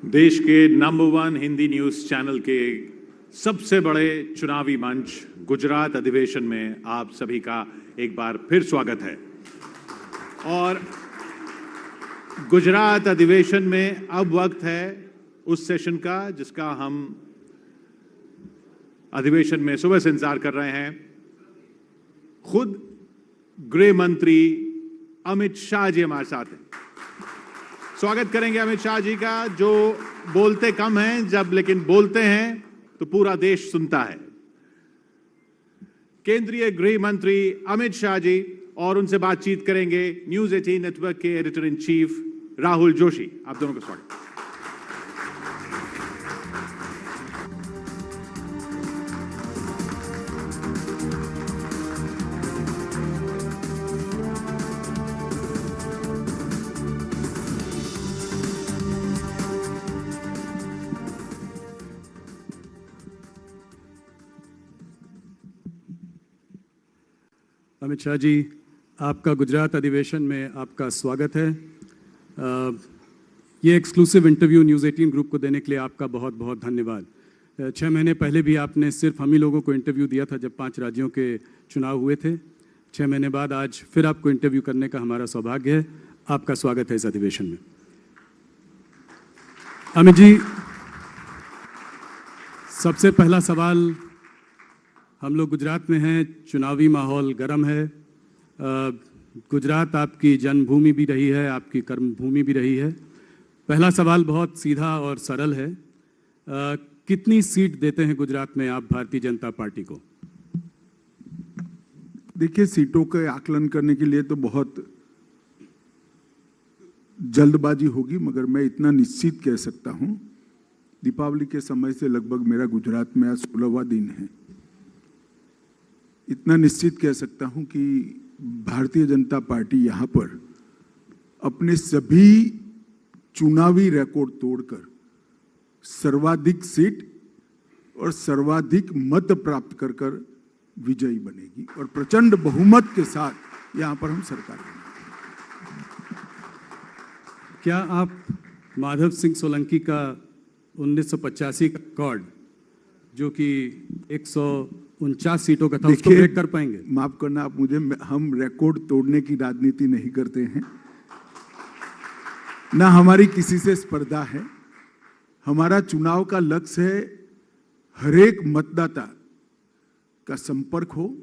देश के number 1 Hindi news channel के सबसे बड़े चुनावी मंच गुजरात अधिवेशन में आप सभी का एक बार फिर स्वागत है। और गुजरात अधिवेशन में अब वक्त है उस सेशन का जिसका हम अधिवेशन में सुबह से इंतजार कर रहे हैं। खुद गृह मंत्री अमित शाह जी हमारे साथ हैं। स्वागत करेंगे अमित शाह जी का, जो बोलते कम हैं जब लेकिन बोलते हैं तो पूरा देश सुनता है। केंद्रीय गृह मंत्री अमित शाह जी, और उनसे बातचीत करेंगे न्यूज 18 नेटवर्क के editor in chief Rahul Joshi. आप दोनों का स्वागत। अमित शाह जी, आपका गुजरात अधिवेशन में आपका स्वागत है। ये एक्सक्लूसिव इंटरव्यू न्यूज़ 18 ग्रुप को देने के लिए आपका बहुत बहुत धन्यवाद। 6 महीने पहले भी आपने सिर्फ हम ही लोगों को इंटरव्यू दिया था जब 5 राज्यों के चुनाव हुए थे। 6 महीने बाद आज फिर आपको इंटरव्यू करने का हमारा सौभाग्य है। आपका स्वागत है इस अधिवेशन में। अमित जी, सबसे पहला सवाल, हम लोग गुजरात में हैं, चुनावी माहौल गर्म है। गुजरात आपकी जन्मभूमि भी रही है, आपकी कर्मभूमि भी रही है। पहला सवाल बहुत सीधा और सरल है। कितनी सीट देते हैं गुजरात में आप भारतीय जनता पार्टी को? देखिए, सीटों के आकलन करने के लिए तो बहुत जल्दबाजी होगी, मगर मैं इतना निश्चित कह सकता हूं, दीपावली के समय से लगभग मेरा गुजरात में आज 16वां दिन है। इतना निश्चित कह सकता हूं कि भारतीय जनता पार्टी यहां पर अपने सभी चुनावी रिकॉर्ड तोड़कर सर्वाधिक सीट और सर्वाधिक मत प्राप्त कर विजयी बनेगी और प्रचंड बहुमत के साथ यहां पर हम सरकार बनेंगे। क्या आप माधव सिंह सोलंकी का 1985 का रिकॉर्ड, जो कि 149 सीटों का था, उसको ब्रेक कर पाएंगे? माफ करना आप मुझे, हम रिकॉर्ड तोड़ने की राजनीति नहीं करते हैं, ना हमारी किसी से स्पर्धा है। हमारा चुनाव का लक्ष्य है हरेक मतदाता का संपर्क हो,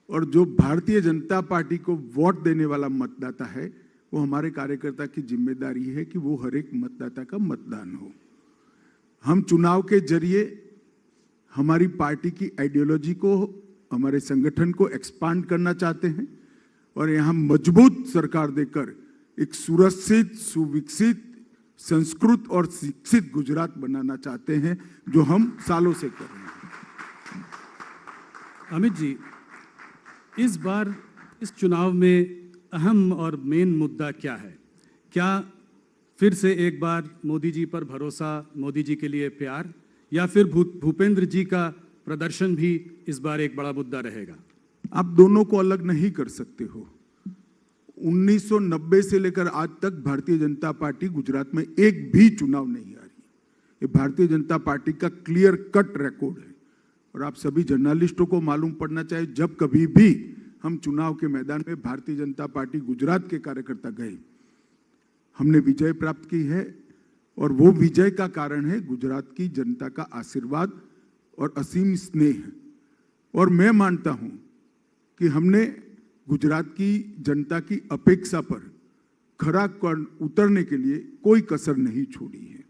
और जो भारतीय जनता पार्टी को वोट देने वाला मतदाता है, वो हमारे कार्यकर्ता की जिम्मेदारी है कि वो हरेक मतदाता का मतदान हो। हम चुनाव के जरिए हमारी पार्टी की आइडियोलॉजी को, हमारे संगठन को एक्सपांड करना चाहते हैं और यहाँ मजबूत सरकार देकर एक सुरक्षित, सुविकसित, संस्कृत और शिक्षित गुजरात बनाना चाहते हैं, जो हम सालों से कर रहे हैं। अमित जी, इस बार इस चुनाव में अहम और मेन मुद्दा क्या है? क्या फिर से एक बार मोदी जी पर भरोसा, मोदी जी के लिए प्यार, या फिर भूपेंद्र जी का प्रदर्शन भी इस बार एक बड़ा मुद्दा रहेगा? आप दोनों को अलग नहीं कर सकते हो। 1990 से लेकर आज तक भारतीय जनता पार्टी गुजरात में एक भी चुनाव नहीं हारी। ये भारतीय जनता पार्टी का क्लियर कट रिकॉर्ड है और आप सभी जर्नलिस्टों को मालूम पड़ना चाहिए, जब कभी भी हम चुनाव के मैदान में भारतीय जनता पार्टी गुजरात के कार्यकर्ता गए, हमने विजय प्राप्त की है। और वो विजय का कारण है गुजरात की जनता का आशीर्वाद और असीम स्नेह। और मैं मानता हूं कि हमने गुजरात की जनता की अपेक्षा पर खरा उतरने के लिए कोई कसर नहीं छोड़ी है।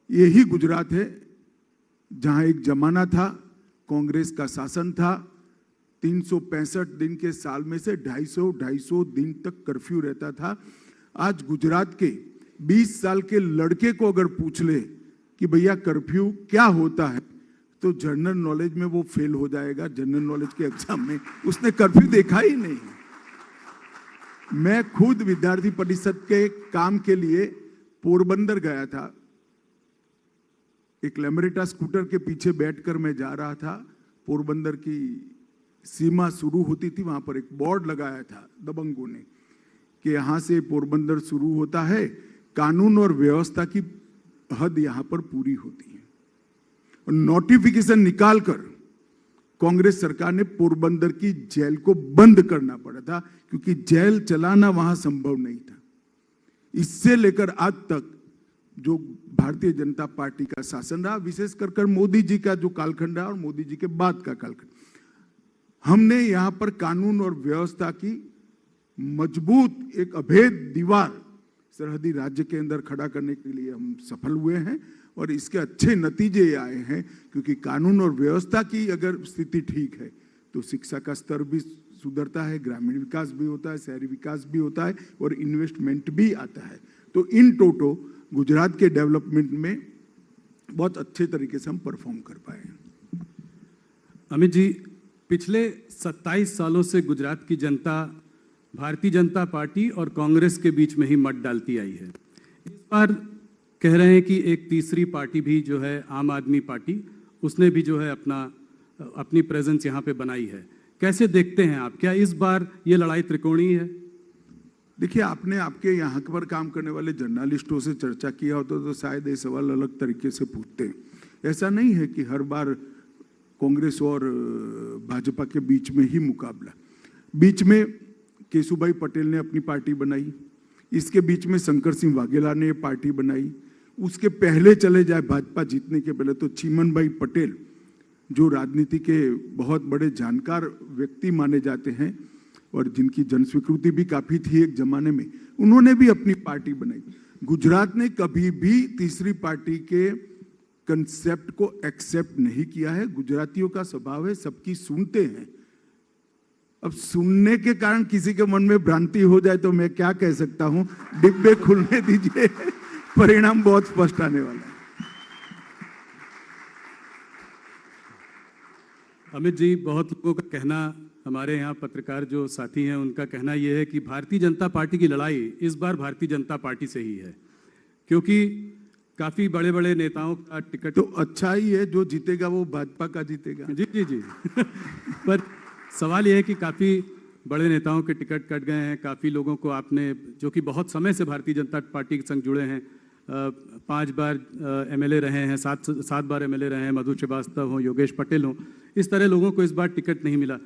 यही गुजरात है जहां एक जमाना था, कांग्रेस का शासन था, 365 दिन के साल में से 250 दिन तक कर्फ्यू रहता था। आज गुजरात के 20 साल के लड़के को अगर पूछ ले कि भैया कर्फ्यू क्या होता है, तो जनरल नॉलेज में वो फेल हो जाएगा। जनरल नॉलेज के एग्जाम में उसने कर्फ्यू देखा ही नहीं। मैं खुद विद्यार्थी परिषद के काम के लिए पोरबंदर गया था। एक लेमरेटा स्कूटर के पीछे बैठकर मैं जा रहा था। पोरबंदर की सीमा शुरू होती थी, वहां पर एक बोर्ड लगाया था दबंगों ने कि यहां से पोरबंदर शुरू होता है, कानून और व्यवस्था की हद यहां पर पूरी होती है। और नोटिफिकेशन निकालकर कांग्रेस सरकार ने पोरबंदर की जेल को बंद करना पड़ा था, क्योंकि जेल चलाना वहां संभव नहीं था। इससे लेकर आज तक जो भारतीय जनता पार्टी का शासन रहा, विशेष कर मोदी जी का जो कालखंड रहा और मोदी जी के बाद का कालखंड, हमने यहां पर कानून और व्यवस्था की मजबूत एक अभेद दीवार सरहदी राज्य के अंदर खड़ा करने के लिए हम सफल हुए हैं। और इसके अच्छे नतीजे आए हैं, क्योंकि कानून और व्यवस्था की अगर स्थिति ठीक है तो शिक्षा का स्तर भी सुधरता है, ग्रामीण विकास भी होता है, शहरी विकास भी होता है और इन्वेस्टमेंट भी आता है। तो इन टोटो गुजरात के डेवलपमेंट में बहुत अच्छे तरीके से हम परफॉर्म कर पाए हैं। अमित जी, पिछले 27 सालों से गुजरात की जनता भारतीय जनता पार्टी और कांग्रेस के बीच में ही मत डालती आई है। इस बार कह रहे हैं कि एक तीसरी पार्टी भी जो है आम आदमी पार्टी, उसने भी जो है अपनी प्रेजेंस यहाँ पे बनाई है। कैसे देखते हैं आप, क्या इस बार ये लड़ाई त्रिकोणीय है? देखिए, आपने आपके यहाँ पर काम करने वाले जर्नलिस्टों से चर्चा किया होता तो शायद ये सवाल अलग तरीके से पूछते हैं। ऐसा नहीं है कि हर बार कांग्रेस और भाजपा के बीच में ही मुकाबला। बीच में केशुभाई पटेल ने अपनी पार्टी बनाई, इसके बीच में शंकर सिंह वाघेला ने पार्टी बनाई, उसके पहले चले जाए भाजपा जीतने के पहले तो चिमन भाई पटेल, जो राजनीति के बहुत बड़े जानकार व्यक्ति माने जाते हैं और जिनकी जनस्वीकृति भी काफी थी एक जमाने में, उन्होंने भी अपनी पार्टी बनाई। गुजरात ने कभी भी तीसरी पार्टी के कंसेप्ट को एक्सेप्ट नहीं किया है। गुजरातियों का स्वभाव है, सबकी सुनते हैं। अब सुनने के कारण किसी के मन में भ्रांति हो जाए तो मैं क्या कह सकता हूं, डिब्बे खुलने दीजिए, परिणाम बहुत स्पष्ट आने वाला है। अमित जी, बहुत लोगों का कहना, हमारे यहाँ पत्रकार जो साथी हैं उनका कहना यह है कि भारतीय जनता पार्टी की लड़ाई इस बार भारतीय जनता पार्टी से ही है, क्योंकि काफी बड़े बड़े नेताओं का टिकट। तो अच्छा ही है, जो जीतेगा वो भाजपा का जीतेगा। जी जी जी पर सवाल यह है कि काफी बड़े नेताओं के टिकट कट गए हैं। काफी लोगों को आपने, जो कि बहुत समय से भारतीय जनता पार्टी के संग जुड़े हैं, 5 बार एमएलए रहे हैं, 7 बार एमएलए रहे हैं, मधु श्रीवास्तव हो, योगेश पटेल हो, इस तरह लोगों को इस बार टिकट नहीं मिला।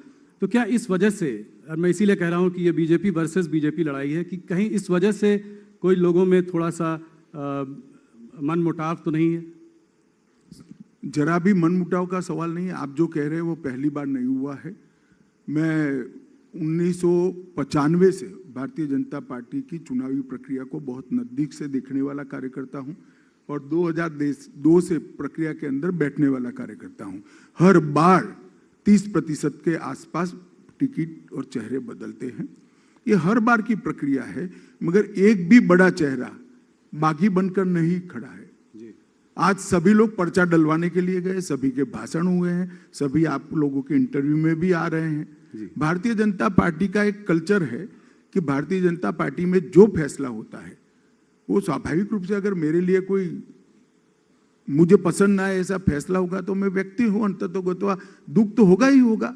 तो क्या इस वजह से, और मैं इसीलिए कह रहा हूं कि ये बीजेपी वर्सेस बीजेपी लड़ाई है, कि कहीं इस वजह से कोई लोगों में थोड़ा सा मन मुटाव तो नहीं है? जरा भी मन मुटाव का सवाल नहीं है। आप जो कह रहे हैं वो पहली बार नहीं हुआ है। मैं 1995 से भारतीय जनता पार्टी की चुनावी प्रक्रिया को बहुत नजदीक से देखने वाला कार्यकर्ता हूं और 2002 से प्रक्रिया के अंदर बैठने वाला कार्यकर्ता हूं। हर बार 30% के आसपास टिकट और चेहरे बदलते हैं। ये हर बार की प्रक्रिया है, मगर एक भी बड़ा चेहरा बागी बनकर नहीं खड़ा है। आज सभी लोग पर्चा डलवाने के लिए गए, सभी के भाषण हुए हैं, सभी आप लोगों के इंटरव्यू में भी आ रहे हैं। भारतीय जनता पार्टी का एक कल्चर है कि भारतीय जनता पार्टी में जो फैसला होता है वो स्वाभाविक रूप से, अगर मेरे लिए कोई मुझे पसंद ना आए ऐसा फैसला होगा तो मैं व्यक्ति हूं, अंततोगत्वा दुख तो होगा ही होगा,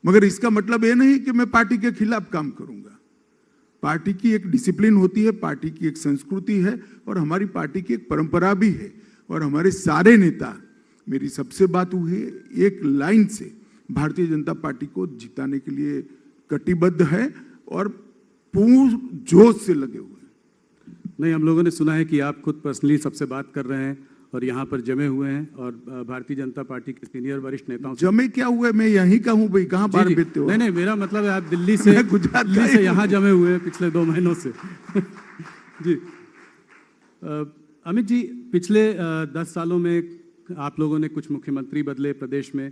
मगर इसका मतलब ये नहीं कि मैं पार्टी के खिलाफ काम करूंगा। पार्टी की एक डिसिप्लिन होती है, पार्टी की एक संस्कृति है और हमारी पार्टी की एक परंपरा भी है। और हमारे सारे नेता, मेरी सबसे बात हुई है, एक लाइन से भारतीय जनता पार्टी को जिताने के लिए कटिबद्ध है और पूर्ण जोश से लगे हुए हैं। नहीं, हम लोगों ने सुना है कि आप खुद पर्सनली सबसे बात कर रहे हैं और यहाँ पर जमे हुए हैं और भारतीय जनता पार्टी के सीनियर वरिष्ठ नेताओं से। जमे क्या हुए, मैं यहीं का हूँ भाई, कहाँ बाहर बीतते हो? नहीं नहीं, मेरा मतलब है आप दिल्ली से यहाँ जमे हुए हैं पिछले 2 महीनों से। जी अमित जी, पिछले 10 सालों में आप लोगों ने कुछ मुख्यमंत्री बदले प्रदेश में।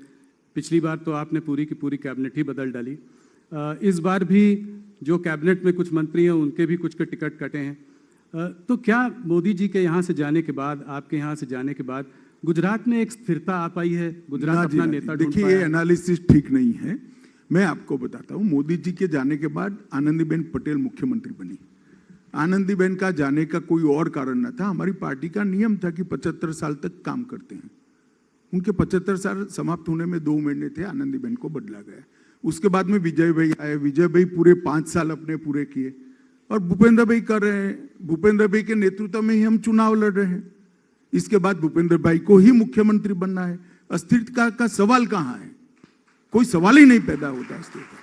पिछली बार तो आपने पूरी की पूरी कैबिनेट ही बदल डाली। इस बार भी जो कैबिनेट में कुछ मंत्री हैं उनके भी कुछ के टिकट कटे हैं। तो क्या मोदी जी के यहाँ से जाने के बाद, आपके यहाँ से जाने के बाद गुजरात में एक स्थिरता आ पाई है? गुजरात अपना नेता ढूंढ देखिए, ये एनालिसिस ठीक नहीं है। मैं आपको बताता हूँ, मोदी जी के जाने के बाद आनंदीबेन पटेल मुख्यमंत्री बनी। आनंदीबेन का जाने का कोई और कारण न था, हमारी पार्टी का नियम था कि 75 साल तक काम करते हैं। उनके 75 साल समाप्त होने में 2 महीने थे, आनंदीबेन को बदला गया। उसके बाद में विजय भाई आए, विजय भाई पूरे 5 साल अपने पूरे किए और भूपेंद्र भाई कर रहे हैं। भूपेंद्र भाई के नेतृत्व में ही हम चुनाव लड़ रहे हैं। इसके बाद भूपेंद्र भाई को ही मुख्यमंत्री बनना है। अस्थिरता का सवाल कहां है? कोई सवाल ही नहीं पैदा होता अस्थिरता।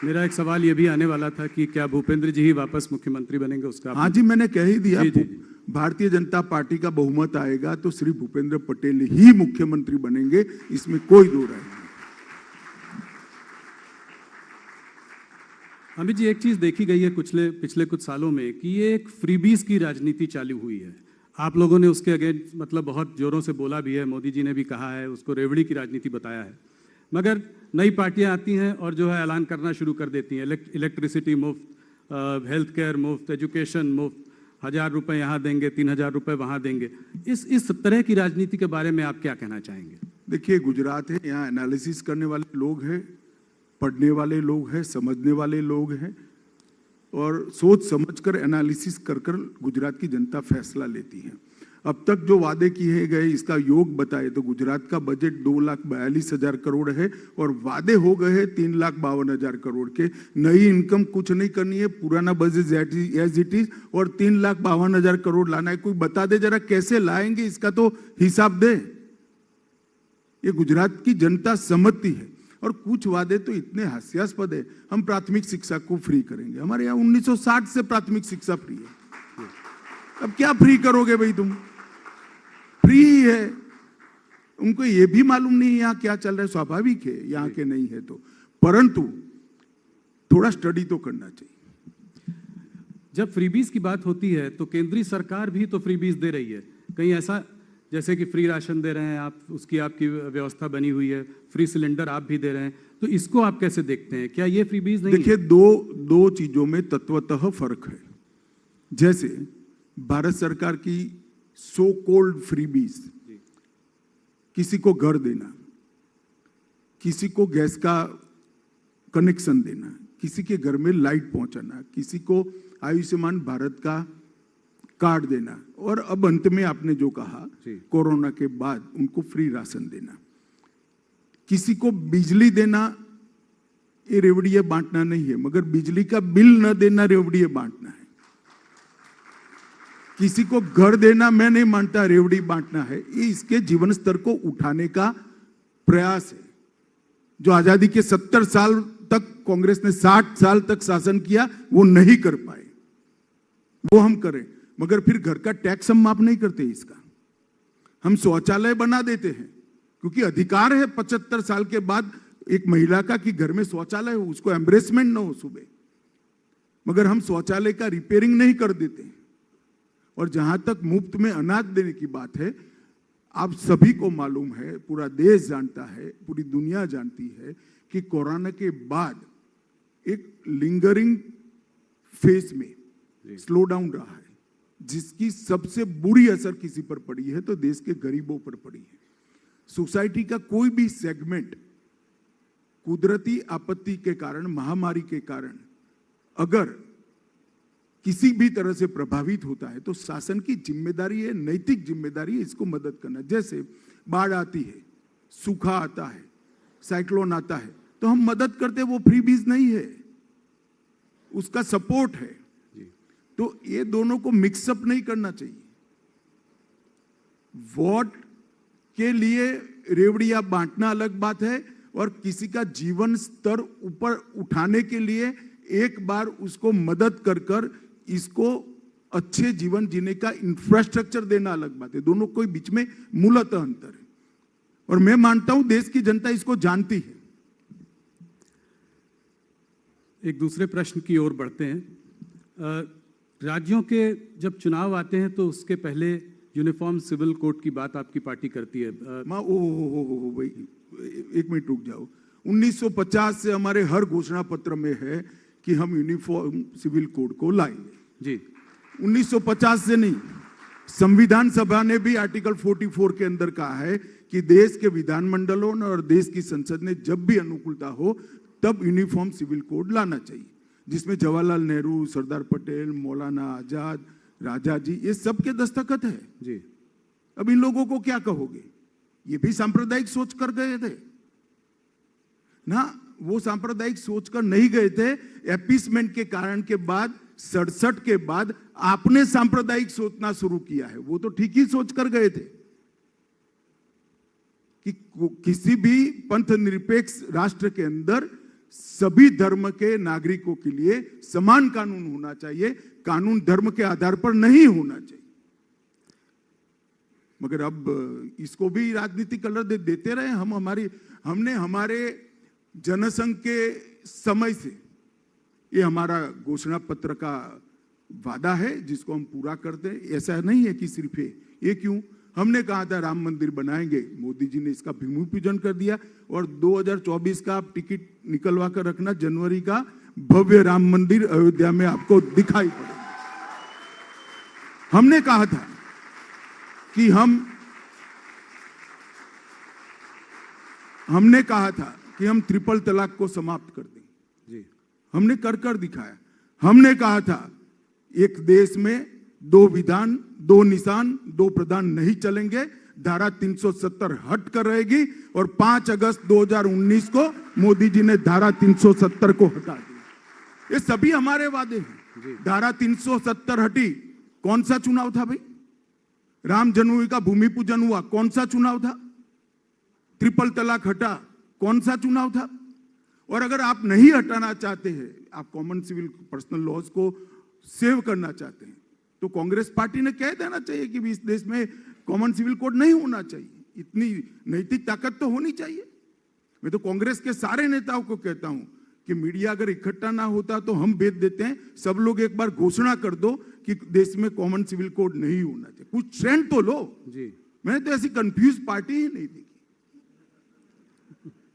मेरा एक सवाल ये भी आने वाला था कि क्या भूपेंद्र जी ही वापस मुख्यमंत्री बनेंगे, उसका हाँ जी, मैंने कह ही दिया। जी, जी। भारतीय जनता पार्टी का बहुमत आएगा तो श्री भूपेंद्र पटेल ही मुख्यमंत्री बनेंगे, इसमें कोई दो राय नहीं। अमित जी, एक चीज देखी गई है पिछले कुछ सालों में कि ये एक फ्रीबीज की राजनीति चालू हुई है। आप लोगों ने उसके अगेंस्ट मतलब बहुत जोरों से बोला भी है, मोदी जी ने भी कहा है, उसको रेवड़ी की राजनीति बताया है। मगर नई पार्टियां आती हैं और जो है ऐलान करना शुरू कर देती हैं, इलेक्ट्रिसिटी मुफ्त, हेल्थ केयर मुफ्त, एजुकेशन मुफ्त, 1000 रुपए यहाँ देंगे, 3000 रुपए वहाँ देंगे। इस तरह की राजनीति के बारे में आप क्या कहना चाहेंगे? देखिए, गुजरात है, यहाँ एनालिसिस करने वाले लोग हैं, पढ़ने वाले लोग हैं, समझने वाले लोग हैं, और सोच समझकर एनालिसिस कर गुजरात की जनता फैसला लेती है। अब तक जो वादे किए गए इसका योग बताए तो गुजरात का बजट 2,42,000 करोड़ है और वादे हो गए हैं 3,52,000 करोड़ के। नई इनकम कुछ नहीं करनी है, पुराना बजट एज इट इज, और 3,52,000 करोड़ लाना है। कोई बता दे जरा कैसे लाएंगे, इसका तो हिसाब दे। ये गुजरात की जनता समझती है। और कुछ वादे तो इतने हास्यास्पद है, हम प्राथमिक शिक्षा को फ्री करेंगे। हमारे यहाँ 1960 से प्राथमिक शिक्षा फ्री है, अब क्या फ्री करोगे भाई तुम? फ्री है। उनको ये भी मालूम नहीं यहाँ क्या चल रहा है, स्वाभाविक है यहाँ के नहीं है तो, परंतु थोड़ा स्टडी तो करना चाहिए। जब फ्रीबीज की बात होती है तो केंद्रीय सरकार भी तो फ्रीबीज दे रही है। कहीं ऐसा जैसे कि फ्री राशन दे रहे हैं आप, उसकी आपकी व्यवस्था बनी हुई है, फ्री सिलेंडर आप भी दे रहे हैं, तो इसको आप कैसे देखते हैं? क्या ये फ्रीबीज नहीं? देखिए, दो चीजों में तत्वतः फर्क है। जैसे भारत सरकार की सो कॉल्ड फ्रीबीज, किसी को घर देना, किसी को गैस का कनेक्शन देना, किसी के घर में लाइट पहुंचाना, किसी को आयुष्मान भारत का कार्ड देना, और अब अंत में आपने जो कहा कोरोना के बाद उनको फ्री राशन देना, किसी को बिजली देना, ये रेवड़िया बांटना नहीं है, मगर बिजली का बिल न देना रेवड़िया बांटना है। किसी को घर देना मैं नहीं मानता रेवड़ी बांटना है, ये इसके जीवन स्तर को उठाने का प्रयास है। जो आजादी के 70 साल तक कांग्रेस ने 60 साल तक शासन किया वो नहीं कर पाए, वो हम करें। मगर फिर घर का टैक्स हम माफ नहीं करते, इसका हम शौचालय बना देते हैं, क्योंकि अधिकार है 75 साल के बाद एक महिला का कि घर में शौचालय हो, उसको एम्ब्रेसमेंट ना हो सुबह, मगर हम शौचालय का रिपेयरिंग नहीं कर देते। और जहां तक मुफ्त में अनाज देने की बात है, आप सभी को मालूम है, पूरा देश जानता है, पूरी दुनिया जानती है कि कोरोना के बाद एक लिंगरिंग फेज में स्लो डाउन रहा है, जिसकी सबसे बुरी असर किसी पर पड़ी है तो देश के गरीबों पर पड़ी है। सोसाइटी का कोई भी सेगमेंट कुदरती आपत्ति के कारण, महामारी के कारण अगर किसी भी तरह से प्रभावित होता है तो शासन की जिम्मेदारी है, नैतिक जिम्मेदारी है इसको मदद करना। जैसे बाढ़ आती है, सूखा आता है, साइक्लोन आता है, तो हम मदद करते, वो फ्रीबीज नहीं है, उसका सपोर्ट है। तो ये दोनों को मिक्सअप नहीं करना चाहिए। वोट के लिए रेवड़िया बांटना अलग बात है, और किसी का जीवन स्तर ऊपर उठाने के लिए एक बार उसको मदद कर इसको अच्छे जीवन जीने का इंफ्रास्ट्रक्चर देना अलग बात है। दोनों के बीच में मूलतः अंतर है, और मैं मानता हूं देश की जनता इसको जानती है। एक दूसरे प्रश्न की ओर बढ़ते हैं। राज्यों के जब चुनाव आते हैं तो उसके पहले यूनिफॉर्म सिविल कोड की बात आपकी पार्टी करती है। भाई एक मिनट रुक जाओ। 1950 से हमारे हर घोषणा पत्र में है कि हम यूनिफॉर्म सिविल कोड को लाएंगे जी। 1950 से नहीं, संविधान सभा ने भी आर्टिकल 44 के अंदर कहा है कि देश के विधानमंडलों और देश की संसद ने जब भी अनुकूलता हो तब यूनिफॉर्म सिविल कोड लाना चाहिए, जिसमें जवाहरलाल नेहरू, सरदार पटेल, मौलाना आजाद, राजा जी, ये सबके दस्तखत है जी। अब इन लोगों को क्या कहोगे? ये भी सांप्रदायिक सोच कर गए थे ना, वो सांप्रदायिक सोच कर नहीं गए थे। एपीसमेंट के कारण के बाद 67 के बाद आपने सांप्रदायिक सोचना शुरू किया है। वो तो ठीक ही सोच कर गए थे कि किसी भी पंथ निरपेक्ष राष्ट्र के अंदर सभी धर्म के नागरिकों के लिए समान कानून होना चाहिए, कानून धर्म के आधार पर नहीं होना चाहिए। मगर अब इसको भी राजनीतिक कलर देते रहे। हमने हमारे जनसंघ के समय से ये हमारा घोषणा पत्र का वादा है जिसको हम पूरा करते हैं। ऐसा नहीं है कि सिर्फ ये क्यों, हमने कहा था राम मंदिर बनाएंगे, मोदी जी ने इसका भूमि पूजन कर दिया और 2024 का आप टिकट निकलवा कर रखना, जनवरी का भव्य राम मंदिर अयोध्या में आपको दिखाई पड़ेगा। हमने कहा था कि हम ट्रिपल तलाक को समाप्त कर देंगे जी, हमने कर दिखाया। हमने कहा था एक देश में 2 विधान 2 निशान 2 प्रधान नहीं चलेंगे, धारा 370 हट कर रहेगी और 5 अगस्त 2019 को मोदी जी ने धारा 370 को हटा दिया। ये सभी हमारे वादे हैं। धारा 370 हटी, कौन सा चुनाव था भाई? राम जन्मभूमि का भूमि पूजन हुआ, कौन सा चुनाव था? ट्रिपल तलाक हटा, कौन सा चुनाव था? और अगर आप नहीं हटाना चाहते हैं, आप कॉमन सिविल पर्सनल लॉज को सेव करना चाहते हैं, तो कांग्रेस पार्टी ने कह देना चाहिए कि इस देश में कॉमन सिविल कोड नहीं होना चाहिए। इतनी नैतिक ताकत तो होनी चाहिए। मैं तो कांग्रेस के सारे नेताओं को कहता हूं कि मीडिया अगर इकट्ठा ना होता तो हम भेज देते हैं, सब लोग एक बार घोषणा कर दो कि देश में कॉमन सिविल कोड नहीं होना चाहिए। कुछ ट्रेंड तो लो जी। मैंने तो ऐसी कंफ्यूज पार्टी ही नहीं देखी।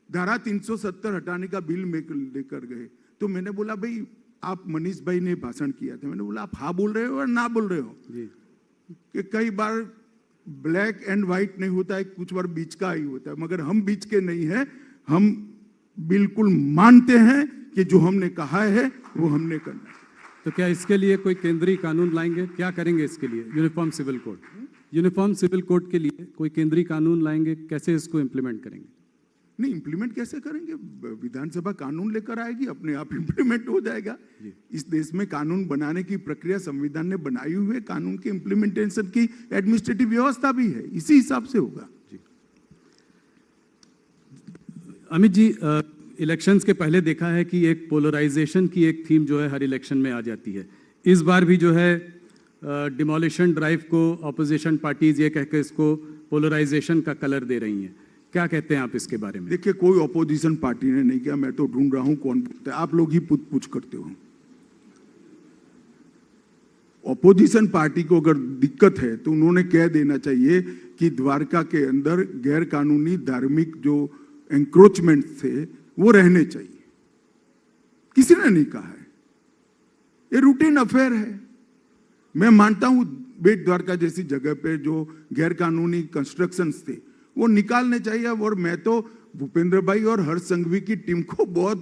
धारा 370 हटाने का बिल लेकर गए तो मैंने बोला भाई, आप मनीष भाई ने भाषण किया था, मैंने बोला आप हाँ बोल रहे हो और ना बोल रहे हो जी। कि कई बार ब्लैक एंड व्हाइट नहीं होता है, कुछ बार बीच का ही होता है, मगर हम बीच के नहीं है। हम बिल्कुल मानते हैं कि जो हमने कहा है वो हमने करना है। तो क्या इसके लिए कोई केंद्रीय कानून लाएंगे? क्या करेंगे इसके लिए? Uniform civil code, uniform civil code के लिए कोई केंद्रीय कानून लाएंगे? कैसे इसको इंप्लीमेंट करेंगे? नहीं, इंप्लीमेंट कैसे करेंगे? विधानसभा कानून लेकर आएगी, अपने आप इंप्लीमेंट हो जाएगा। इस देश में कानून बनाने की प्रक्रिया संविधान ने बनाई हुई है, कानून के इंप्लीमेंटेशन की एडमिनिस्ट्रेटिव व्यवस्था भी है, इसी हिसाब से होगा जी। अमित जी, इलेक्शंस के पहले देखा है कि एक पोलराइजेशन की एक थीम जो है हर इलेक्शन में आ जाती है। इस बार भी जो है डिमोलिशन ड्राइव को ऑपोजिशन पार्टीज ये कहकर इसको पोलराइजेशन का कलर दे रही हैं। क्या कहते हैं आप इसके बारे में? देखिए, कोई ऑपोजिशन पार्टी ने नहीं किया, मैं तो ढूंढ रहा हूं कौन बोलता है। आप लोग ही पूछ करते हो। ऑपोजिशन पार्टी को अगर दिक्कत है तो उन्होंने कह देना चाहिए कि द्वारका के अंदर गैर कानूनी धार्मिक जो एंक्रोचमेंट थे वो रहने चाहिए। किसी ने नहीं कहा है, ये रूटीन अफेयर है। मैं मानता हूं बेट द्वारका जैसी जगह पे जो गैर कानूनी कंस्ट्रक्शंस थे वो निकालने चाहिए। और मैं तो भूपेंद्र भाई और हर्ष संघवी की टीम को बहुत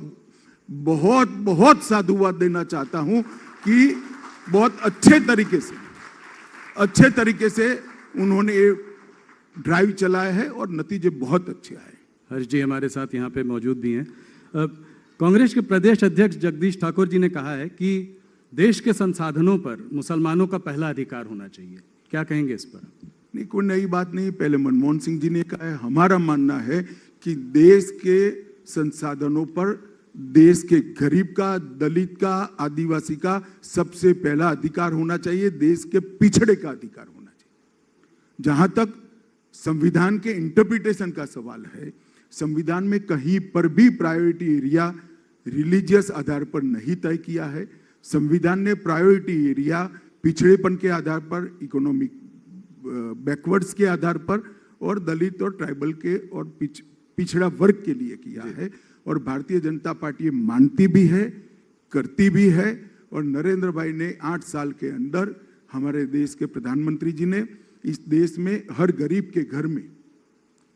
बहुत बहुत साधुवाद देना चाहता हूं कि बहुत अच्छे तरीके से उन्होंने ये ड्राइव चलाया है और नतीजे बहुत अच्छे आए। हर्ष जी हमारे साथ यहाँ पे मौजूद भी हैं। कांग्रेस के प्रदेश अध्यक्ष जगदीश ठाकुर जी ने कहा है कि देश के संसाधनों पर मुसलमानों का पहला अधिकार होना चाहिए। क्या कहेंगे इस पर? नहीं, कोई नई बात नहीं। पहले मनमोहन सिंह जी ने कहा है। हमारा मानना है कि देश के संसाधनों पर देश के गरीब का, दलित का, आदिवासी का सबसे पहला अधिकार होना चाहिए, देश के पिछड़े का अधिकार होना चाहिए। जहां तक संविधान के इंटरप्रिटेशन का सवाल है, संविधान में कहीं पर भी प्रायोरिटी एरिया रिलीजियस आधार पर नहीं तय किया है। संविधान ने प्रायोरिटी एरिया पिछड़ेपन के आधार पर, इकोनॉमिक बैकवर्ड्स के आधार पर और दलित और ट्राइबल के और पिछड़ा वर्ग के लिए किया है। और भारतीय जनता पार्टी मानती भी है, करती भी है। और नरेंद्र भाई ने 8 साल के अंदर, हमारे देश के प्रधानमंत्री जी ने इस देश में हर गरीब के घर में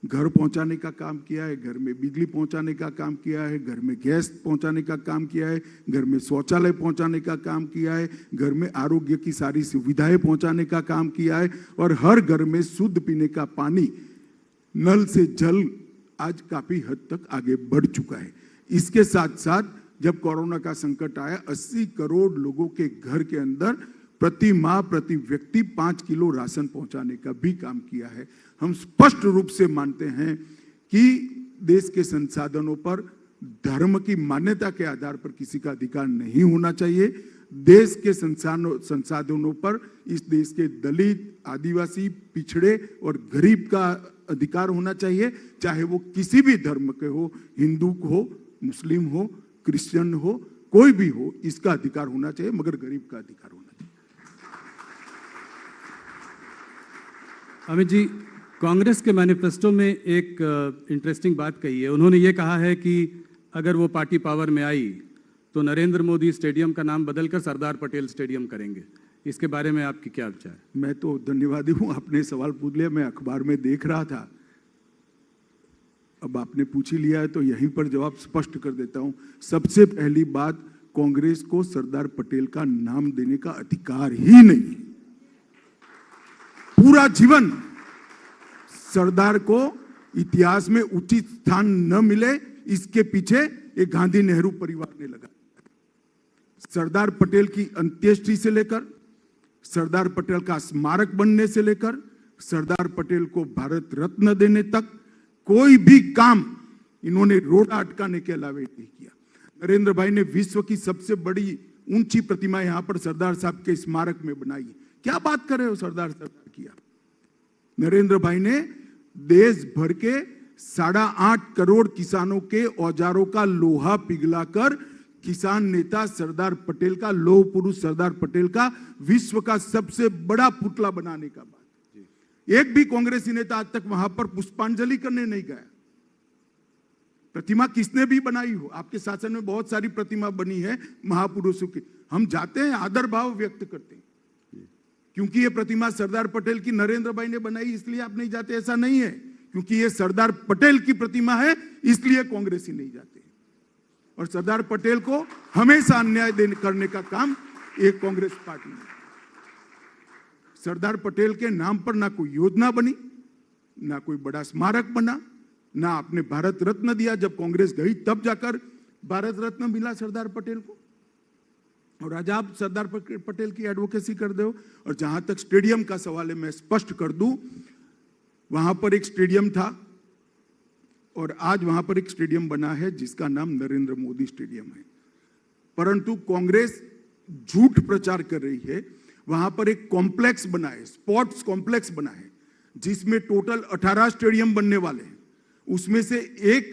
घर पहुंचाने का काम किया है, घर में बिजली पहुंचाने का काम किया है, घर में गैस पहुंचाने का काम किया है, घर में शौचालय पहुंचाने का काम किया है, घर में आरोग्य की सारी सुविधाएं पहुंचाने का काम किया है और हर घर में शुद्ध पीने का पानी, नल से जल आज काफी हद तक आगे बढ़ चुका है। इसके साथ साथ जब कोरोना का संकट आया 80 करोड़ लोगों के घर के अंदर प्रति माह प्रति व्यक्ति 5 किलो राशन पहुंचाने का भी काम किया है। हम स्पष्ट रूप से मानते हैं कि देश के संसाधनों पर धर्म की मान्यता के आधार पर किसी का अधिकार नहीं होना चाहिए। देश के संसाधनों पर इस देश के दलित, आदिवासी, पिछड़े और गरीब का अधिकार होना चाहिए, चाहे वो किसी भी धर्म के हो, हिंदू हो, मुस्लिम हो, क्रिश्चियन हो, कोई भी हो, इसका अधिकार होना चाहिए, मगर गरीब का अधिकार होना चाहिए। अमित जी, कांग्रेस के मैनिफेस्टो में एक इंटरेस्टिंग बात कही है। उन्होंने ये कहा है कि अगर वो पार्टी पावर में आई तो नरेंद्र मोदी स्टेडियम का नाम बदलकर सरदार पटेल स्टेडियम करेंगे। इसके बारे में आपकी क्या विचार है? मैं तो धन्यवादी हूं, आपने सवाल पूछ लिया, मैं अखबार में देख रहा था। अब आपने पूछ ही लिया है तो यहीं पर जवाब स्पष्ट कर देता हूं। सबसे पहली बात, कांग्रेस को सरदार पटेल का नाम देने का अधिकार ही नहीं। पूरा जीवन सरदार को इतिहास में उचित स्थान न मिले, इसके पीछे एक गांधी नेहरू परिवार ने लगा। सरदार पटेल की अंत्येष्टि से लेकर, सरदार पटेल का स्मारक बनने से लेकर, सरदार पटेल को भारत रत्न देने तक कोई भी काम इन्होंने रोड़ा अटकाने के अलावा नहीं किया। नरेंद्र भाई ने विश्व की सबसे बड़ी ऊंची प्रतिमा यहां पर सरदार साहब के स्मारक में बनाई। क्या बात कर रहे हो, सरदार किया। नरेंद्र भाई ने देश भर के 8.5 करोड़ किसानों के औजारों का लोहा पिघलाकर किसान नेता सरदार पटेल का, लौह पुरुष सरदार पटेल का विश्व का सबसे बड़ा पुतला बनाने का बात। एक भी कांग्रेसी नेता आज तक वहां पर पुष्पांजलि करने नहीं गया। प्रतिमा किसने भी बनाई हो, आपके शासन में बहुत सारी प्रतिमा बनी है महापुरुषों की, हम जाते हैं, आदर भाव व्यक्त करते हैं। क्योंकि ये प्रतिमा सरदार पटेल की नरेंद्र भाई ने बनाई इसलिए आप नहीं जाते, ऐसा नहीं है। क्योंकि ये सरदार पटेल की प्रतिमा है इसलिए कांग्रेसी नहीं जाते। और सरदार पटेल को हमेशा अन्याय करने का काम एक कांग्रेस पार्टी ने। सरदार पटेल के नाम पर ना कोई योजना बनी, ना कोई बड़ा स्मारक बना, ना आपने भारत रत्न दिया। जब कांग्रेस गई तब जाकर भारत रत्न मिला सरदार पटेल को। और आज आप सरदार पटेल की एडवोकेसी कर दो। और जहां तक स्टेडियम का सवाल है, मैं स्पष्ट कर दूं, वहां पर एक स्टेडियम था और आज वहां पर एक स्टेडियम बना है जिसका नाम नरेंद्र मोदी स्टेडियम है। परंतु कांग्रेस झूठ प्रचार कर रही है। वहां पर एक कॉम्प्लेक्स बना है, स्पोर्ट्स कॉम्प्लेक्स बना है, जिसमें टोटल 18 स्टेडियम बनने वाले हैं। उसमें से एक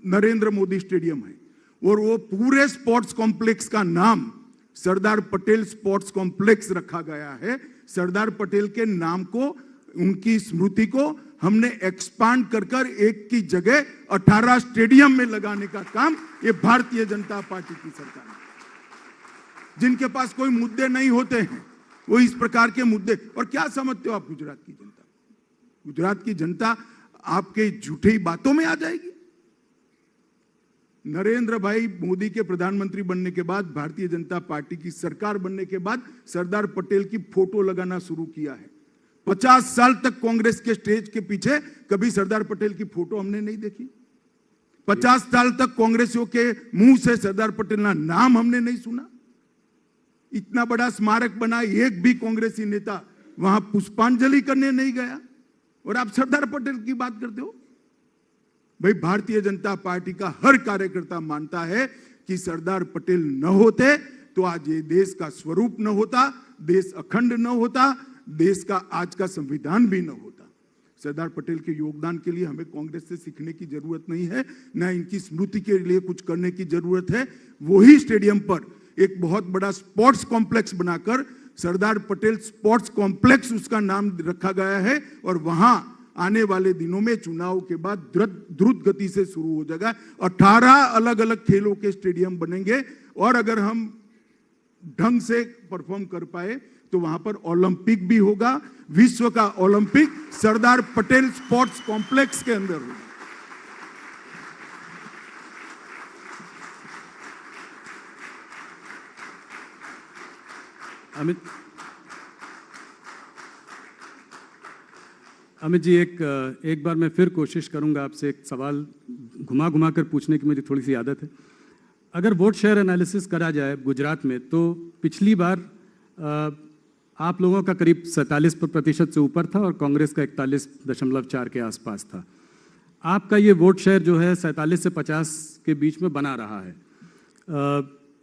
नरेंद्र मोदी स्टेडियम है और वो पूरे स्पोर्ट्स कॉम्प्लेक्स का नाम सरदार पटेल स्पोर्ट्स कॉम्प्लेक्स रखा गया है। सरदार पटेल के नाम को, उनकी स्मृति को हमने एक्सपांड कर एक की जगह 18 स्टेडियम में लगाने का काम ये भारतीय जनता पार्टी की सरकार है। जिनके पास कोई मुद्दे नहीं होते हैं वो इस प्रकार के मुद्दे। और क्या समझते हो आप गुजरात की जनता? गुजरात की जनता आपके झूठी बातों में आ जाएगी। नरेंद्र भाई मोदी के प्रधानमंत्री बनने के बाद, भारतीय जनता पार्टी की सरकार बनने के बाद सरदार पटेल की फोटो लगाना शुरू किया है। 50 साल तक कांग्रेस के स्टेज के पीछे कभी सरदार पटेल की फोटो हमने नहीं देखी। 50 साल तक कांग्रेसियों के मुंह से सरदार पटेल का नाम हमने नहीं सुना। इतना बड़ा स्मारक बना, एक भी कांग्रेसी नेता वहां पुष्पांजलि करने नहीं गया और आप सरदार पटेल की बात करते हो। भाई, भारतीय जनता पार्टी का हर कार्यकर्ता मानता है कि सरदार पटेल न होते तो आज ये देश का स्वरूप न होता, देश अखंड न होता, देश का आज का संविधान भी न होता। सरदार पटेल के योगदान के लिए हमें कांग्रेस से सीखने की जरूरत नहीं है, न इनकी स्मृति के लिए कुछ करने की जरूरत है। वही स्टेडियम पर एक बहुत बड़ा स्पोर्ट्स कॉम्प्लेक्स बनाकर सरदार पटेल स्पोर्ट्स कॉम्प्लेक्स उसका नाम रखा गया है और वहां आने वाले दिनों में चुनाव के बाद द्रुत गति से शुरू हो जाएगा। 18 अलग अलग खेलों के स्टेडियम बनेंगे और अगर हम ढंग से परफॉर्म कर पाए तो वहां पर ओलंपिक भी होगा। विश्व का Olympic Sardar Patel sports complex के अंदर होगा। अमित जी, एक बार मैं फिर कोशिश करूंगा आपसे एक सवाल घुमा कर पूछने की मेरी थोड़ी सी आदत है। अगर वोट शेयर एनालिसिस करा जाए गुजरात में तो पिछली बार आप लोगों का करीब 47% से ऊपर था और कांग्रेस का 41.4 के आसपास था। आपका ये वोट शेयर जो है 47 से 50 के बीच में बना रहा है।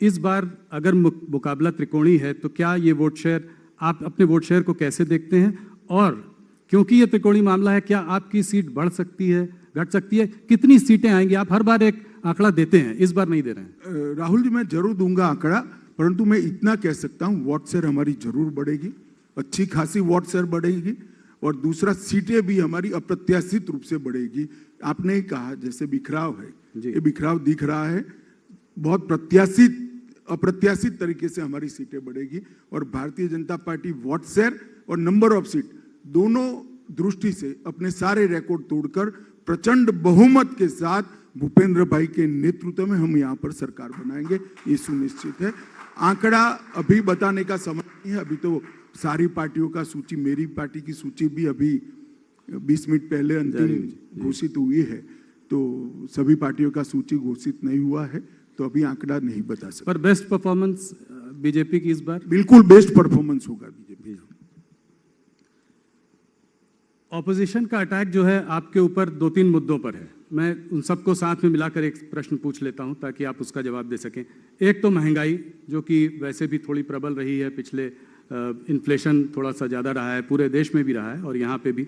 इस बार अगर मुकाबला त्रिकोणीय है तो क्या ये वोट शेयर, आप अपने वोट शेयर को कैसे देखते हैं? और क्योंकि ये त्रिकोणीय मामला है, क्या आपकी सीट बढ़ सकती है, घट सकती है? कितनी सीटें आएंगी? आप हर बार एक आंकड़ा देते हैं, इस बार नहीं दे रहे हैं। राहुल जी, मैं जरूर दूंगा आंकड़ा, परंतु मैं इतना कह सकता हूं वोट शेयर हमारी जरूर बढ़ेगी, अच्छी खासी वोट शेयर बढ़ेगी। और दूसरा, सीटें भी हमारी अप्रत्याशित रूप से बढ़ेगी। आपने ही कहा जैसे बिखराव है, ये बिखराव दिख रहा है, बहुत अप्रत्याशित तरीके से हमारी सीटें बढ़ेगी। और Bharatiya Janata party vote share और नंबर ऑफ सीट दोनों दृष्टि से अपने सारे रिकॉर्ड तोड़कर प्रचंड बहुमत के साथ भूपेंद्र भाई के नेतृत्व में हम यहाँ पर सरकार बनाएंगे, ये सुनिश्चित है। आंकड़ा अभी बताने का समय नहीं है, अभी तो सारी पार्टियों का सूची, मेरी पार्टी की सूची भी अभी 20 मिनट पहले अंतिम घोषित हुई है, तो सभी पार्टियों का सूची घोषित नहीं हुआ है, तो अभी आंकड़ा नहीं बता सकते। पर बेस्ट परफॉर्मेंस बीजेपी की इस बार? बिल्कुल बेस्ट परफॉर्मेंस होगा बीजेपी। ऑपोजिशन का अटैक जो है आपके ऊपर 2-3 मुद्दों पर है। मैं उन सबको साथ में मिलाकर एक प्रश्न पूछ लेता हूं ताकि आप उसका जवाब दे सकें। एक तो महंगाई, जो कि वैसे भी थोड़ी प्रबल रही है, पिछले इन्फ्लेशन थोड़ा सा ज़्यादा रहा है, पूरे देश में भी रहा है और यहाँ पे भी।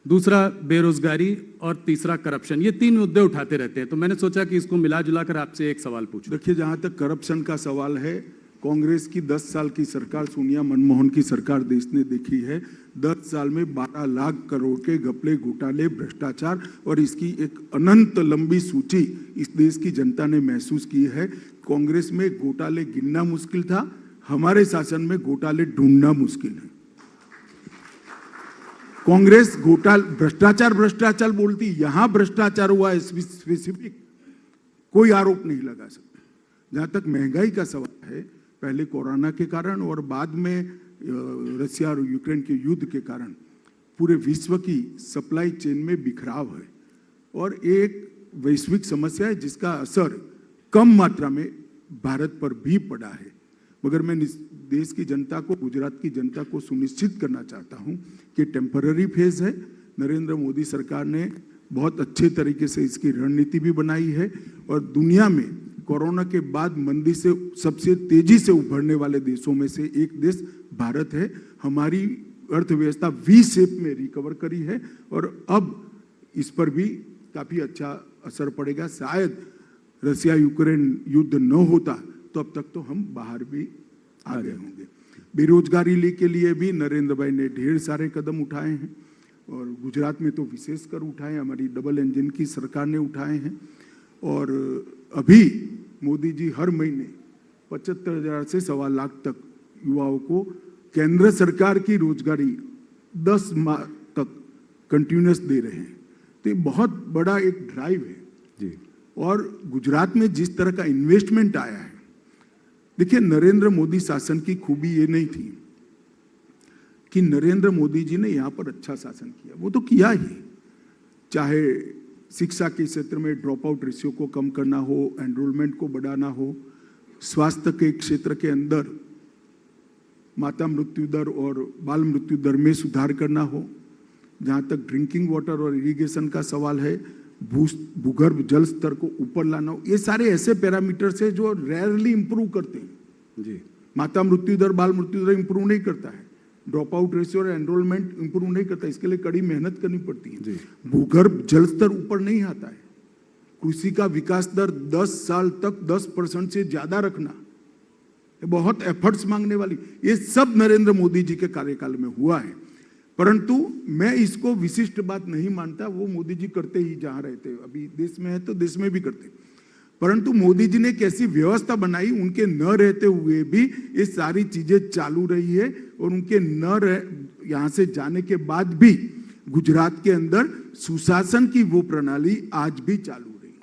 दूसरा बेरोजगारी और तीसरा करप्शन, ये 3 मुद्दे उठाते रहते हैं। तो मैंने सोचा कि इसको मिला जुला कर आपसे एक सवाल पूछूं। देखिए, जहां तक करप्शन का सवाल है, कांग्रेस की 10 साल की सरकार, सोनिया मनमोहन की सरकार देश ने देखी है। 10 साल में 12 लाख करोड़ के घपले, घोटाले, भ्रष्टाचार और इसकी एक अनंत लंबी सूची इस देश की जनता ने महसूस की है। कांग्रेस में घोटाले गिनना मुश्किल था, हमारे शासन में घोटाले ढूंढना मुश्किल है। कांग्रेस भ्रष्टाचार बोलती, यहां भ्रष्टाचार हुआ है स्पेसिफिक, कोई आरोप नहीं लगा सकता। जहां तक महंगाई का सवाल है, पहले कोरोना के कारण और बाद में रशिया और यूक्रेन के युद्ध के कारण पूरे विश्व की सप्लाई चेन में बिखराव है और एक वैश्विक समस्या है जिसका असर कम मात्रा में भारत पर भी पड़ा है। मगर मैं देश की जनता को, गुजरात की जनता को सुनिश्चित करना चाहता हूं कि टेम्पररी फेज है। नरेंद्र मोदी सरकार ने बहुत अच्छे तरीके से इसकी रणनीति भी बनाई है और दुनिया में कोरोना के बाद मंदी से सबसे तेजी से उभरने वाले देशों में से एक देश भारत है। हमारी अर्थव्यवस्था वी शेप में रिकवर करी है और अब इस पर भी काफी अच्छा असर पड़ेगा। शायद रशिया यूक्रेन युद्ध न होता तो अब तक तो हम बाहर भी आ गए होंगे। बेरोजगारी के लिए भी नरेंद्र भाई ने ढेर सारे कदम उठाए हैं और गुजरात में तो विशेषकर उठाए, हमारी डबल इंजन की सरकार ने उठाए हैं। और अभी मोदी जी हर महीने 75,000 से 1.25 लाख तक युवाओं को केंद्र सरकार की रोजगारी 10 माह तक कंटिन्यूस दे रहे हैं। तो ये बहुत बड़ा एक ड्राइव है जी। और गुजरात में जिस तरह का इन्वेस्टमेंट आया है, देखिए नरेंद्र मोदी शासन की खूबी ये नहीं थी कि नरेंद्र मोदी जी ने यहाँ पर अच्छा शासन किया, वो तो किया ही, चाहे शिक्षा के क्षेत्र में ड्रॉप आउट रेशियो को कम करना हो, एनरोलमेंट को बढ़ाना हो, स्वास्थ्य के क्षेत्र के अंदर माता मृत्यु दर और बाल मृत्यु दर में सुधार करना हो, जहाँ तक ड्रिंकिंग वाटर और इरिगेशन का सवाल है, भूगर्भ जल स्तर को ऊपर लाना हो, ये सारे ऐसे पैरामीटर्स है जो रेयरली इंप्रूव करते हैं जी। माता मृत्यु दर, बाल मृत्यु दर इंप्रूव नहीं करता है, ड्रॉप आउट रेशियो और एनरोलमेंट इंप्रूव नहीं करता, इसके लिए कड़ी मेहनत करनी पड़ती है। भूगर्भ जल स्तर ऊपर नहीं आता है, कृषि का विकास दर 10 साल तक 10% से ज्यादा रखना, ये बहुत एफर्ट्स मांगने वाली, ये सब नरेंद्र मोदी जी के कार्यकाल में हुआ है। परंतु मैं इसको विशिष्ट बात नहीं मानता, वो मोदी जी करते ही जहां रहते, अभी देश में है तो देश में भी करते, परंतु मोदी जी ने कैसी व्यवस्था बनाई, उनके न रहते हुए भी ये सारी चीजें चालू रही है और उनके यहाँ से जाने के बाद भी गुजरात के अंदर सुशासन की वो प्रणाली आज भी चालू रही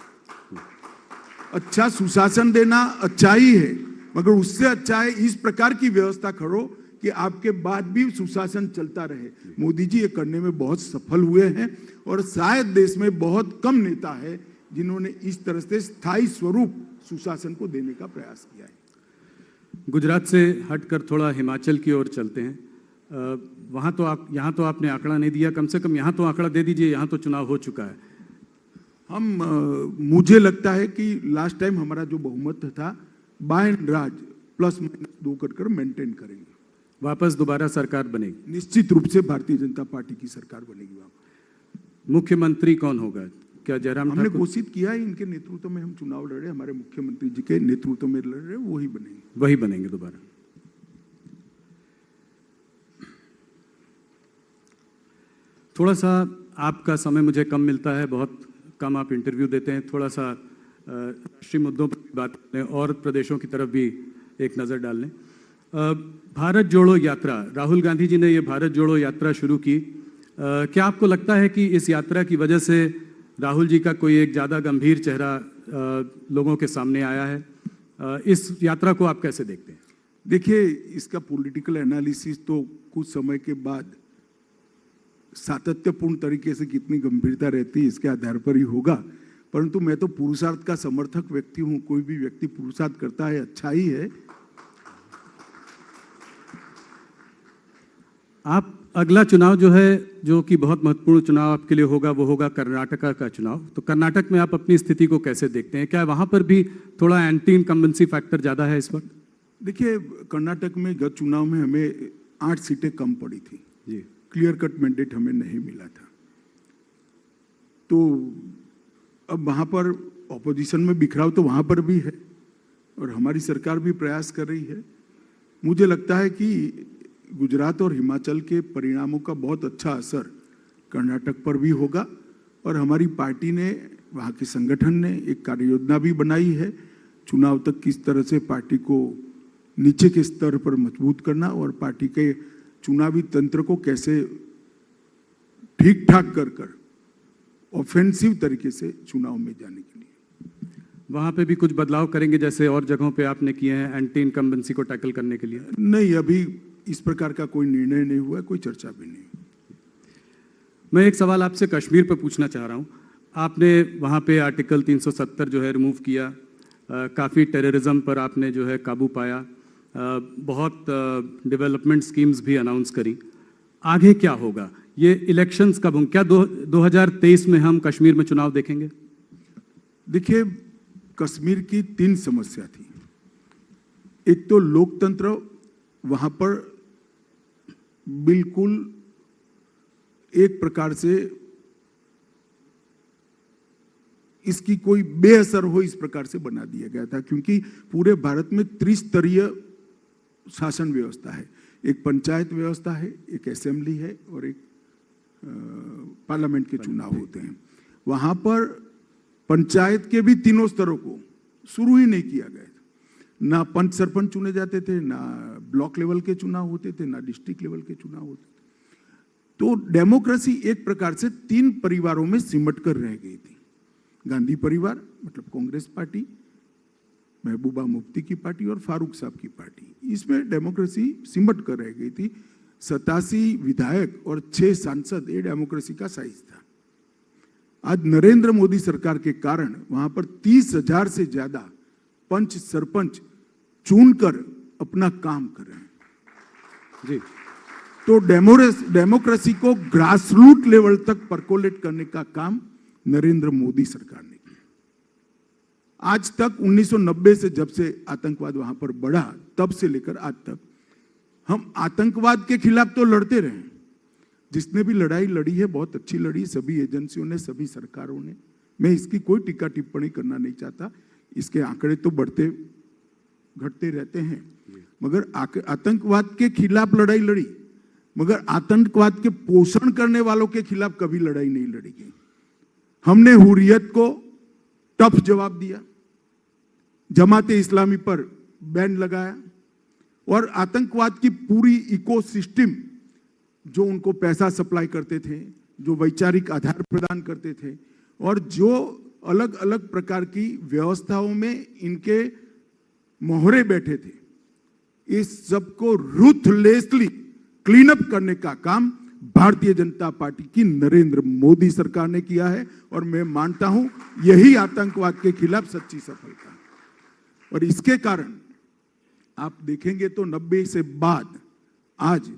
है। अच्छा सुशासन देना अच्छा ही है, मगर उससे अच्छा है इस प्रकार की व्यवस्था करो कि आपके बाद भी सुशासन चलता रहे। मोदी जी ये करने में बहुत सफल हुए हैं और शायद देश में बहुत कम नेता है जिन्होंने इस तरह से स्थायी स्वरूप सुशासन को देने का प्रयास किया है। गुजरात से हटकर थोड़ा हिमाचल की ओर चलते हैं। वहाँ तो आप, यहाँ तो आपने आंकड़ा नहीं दिया, कम से कम यहाँ तो आंकड़ा दे दीजिए, यहाँ तो चुनाव हो चुका है। मुझे लगता है कि लास्ट टाइम हमारा जो बहुमत था बाय एंड लार्ज +- कर मेंटेन करेंगे। वापस दोबारा सरकार बनेगी? निश्चित रूप से भारतीय जनता पार्टी की सरकार बनेगी। वापस मुख्यमंत्री कौन होगा? क्या जयराम हमने ठाकुर? घोषित किया है, इनके नेतृत्व में हम चुनाव लड़ रहे हैं, हमारे मुख्यमंत्री जी के नेतृत्व में लड़ रहे हैं, वही बनेंगे। वही बनेंगे दोबारा। थोड़ा सा आपका समय मुझे कम मिलता है, बहुत कम आप इंटरव्यू देते हैं। थोड़ा सा राष्ट्रीय मुद्दों पर बात करें और प्रदेशों की तरफ भी एक नज़र डाल लें। भारत जोड़ो यात्रा, राहुल गांधी जी ने ये भारत जोड़ो यात्रा शुरू की। क्या आपको लगता है कि इस यात्रा की वजह से राहुल जी का कोई एक ज़्यादा गंभीर चेहरा लोगों के सामने आया है? इस यात्रा को आप कैसे देखते हैं? देखिए, इसका पॉलिटिकल एनालिसिस तो कुछ समय के बाद सातत्यपूर्ण तरीके से कितनी गंभीरता रहती है इसके आधार पर ही होगा, परंतु मैं तो पुरुषार्थ का समर्थक व्यक्ति हूं। कोई भी व्यक्ति पुरुषार्थ करता है, अच्छा ही है। आप अगला चुनाव जो है, जो कि बहुत महत्वपूर्ण चुनाव आपके लिए होगा, वो होगा कर्नाटका का चुनाव। तो कर्नाटक में आप अपनी स्थिति को कैसे देखते हैं? क्या वहां पर भी थोड़ा एंटी इनकम्बेंसी फैक्टर ज्यादा है इस वक्त? देखिए, कर्नाटक में गत चुनाव में हमें 8 सीटें कम पड़ी थी जी। क्लियर कट मैंडेट हमें नहीं मिला था। तो अब वहां पर ऑपोजिशन में बिखराव तो वहां पर भी है और हमारी सरकार भी प्रयास कर रही है। मुझे लगता है कि गुजरात और हिमाचल के परिणामों का बहुत अच्छा असर कर्नाटक पर भी होगा और हमारी पार्टी ने, वहाँ के संगठन ने एक कार्य योजना भी बनाई है चुनाव तक किस तरह से पार्टी को नीचे के स्तर पर मजबूत करना और पार्टी के चुनावी तंत्र को कैसे ठीक ठाक कर ऑफेंसिव तरीके से चुनाव में जाने के लिए। वहां पे भी कुछ बदलाव करेंगे जैसे और जगहों पे आपने किए हैं एंटी इनकम्बेंसी को टैकल करने के लिए? नहीं, अभी इस प्रकार का कोई निर्णय नहीं हुआ, कोई चर्चा भी नहीं। मैं एक सवाल आपसे कश्मीर पर पूछना चाह रहा हूँ। आपने वहाँ पे आर्टिकल 370 जो है रिमूव किया, काफ़ी टेररिज्म पर आपने जो है काबू पाया, बहुत डेवलपमेंट स्कीम्स भी अनाउंस करी। आगे क्या होगा? ये इलेक्शंस कब होंगे? क्या 2023 में हम कश्मीर में चुनाव देखेंगे? देखिए, कश्मीर की 3 समस्या थी। एक तो लोकतंत्र वहां पर बिल्कुल एक प्रकार से इसकी कोई बेअसर हो इस प्रकार से बना दिया गया था, क्योंकि पूरे भारत में त्रिस्तरीय शासन व्यवस्था है। एक पंचायत व्यवस्था है, एक असेंबली है और एक पार्लियामेंट के चुनाव होते हैं। वहां पर पंचायत के भी 3 स्तरों को शुरू ही नहीं किया गया था। ना पंच सरपंच चुने जाते थे, ना ब्लॉक लेवल के चुनाव होते थे, ना डिस्ट्रिक्ट लेवल के चुनाव होते थे। तो डेमोक्रेसी एक प्रकार से 3 परिवारों में सिमट कर रह गई थी। गांधी परिवार मतलब कांग्रेस पार्टी, महबूबा मुफ्ती की पार्टी और फारूक साहब की पार्टी, इसमें डेमोक्रेसी सिमट कर रह गई थी। 87 विधायक और 6 सांसद, ये डेमोक्रेसी का साइज था। आज नरेंद्र मोदी सरकार के कारण वहां पर 30,000 से ज्यादा पंच सरपंच चुनकर अपना काम कर रहे हैं जी। तो डेमोक्रेसी को ग्रासरूट लेवल तक परकोलेट करने का काम नरेंद्र मोदी सरकार ने किया। आज तक 1990 से जब से आतंकवाद वहां पर बढ़ा, तब से लेकर आज तक हम आतंकवाद के खिलाफ तो लड़ते रहे। जिसने भी लड़ाई लड़ी है बहुत अच्छी लड़ी, सभी एजेंसियों ने, सभी सरकारों ने। मैं इसकी कोई टिक्का टिप्पणी करना नहीं चाहता। इसके आंकड़े तो बढ़ते घटते रहते हैं, मगर आतंकवाद के खिलाफ लड़ाई लड़ी, मगर आतंकवाद के पोषण करने वालों के खिलाफ कभी लड़ाई नहीं लड़ी गई। हमने हुर्रियत को टफ जवाब दिया, जमाते इस्लामी पर बैन लगाया और आतंकवाद की पूरी इकोसिस्टम, जो उनको पैसा सप्लाई करते थे, जो वैचारिक आधार प्रदान करते थे और जो अलग अलग प्रकार की व्यवस्थाओं में इनके मोहरे बैठे थे, इस सबको रूथलेसली क्लीन अप करने का काम भारतीय जनता पार्टी की नरेंद्र मोदी सरकार ने किया है और मैं मानता हूं यही आतंकवाद के खिलाफ सच्ची सफलता है। और इसके कारण आप देखेंगे तो 90 से बाद आज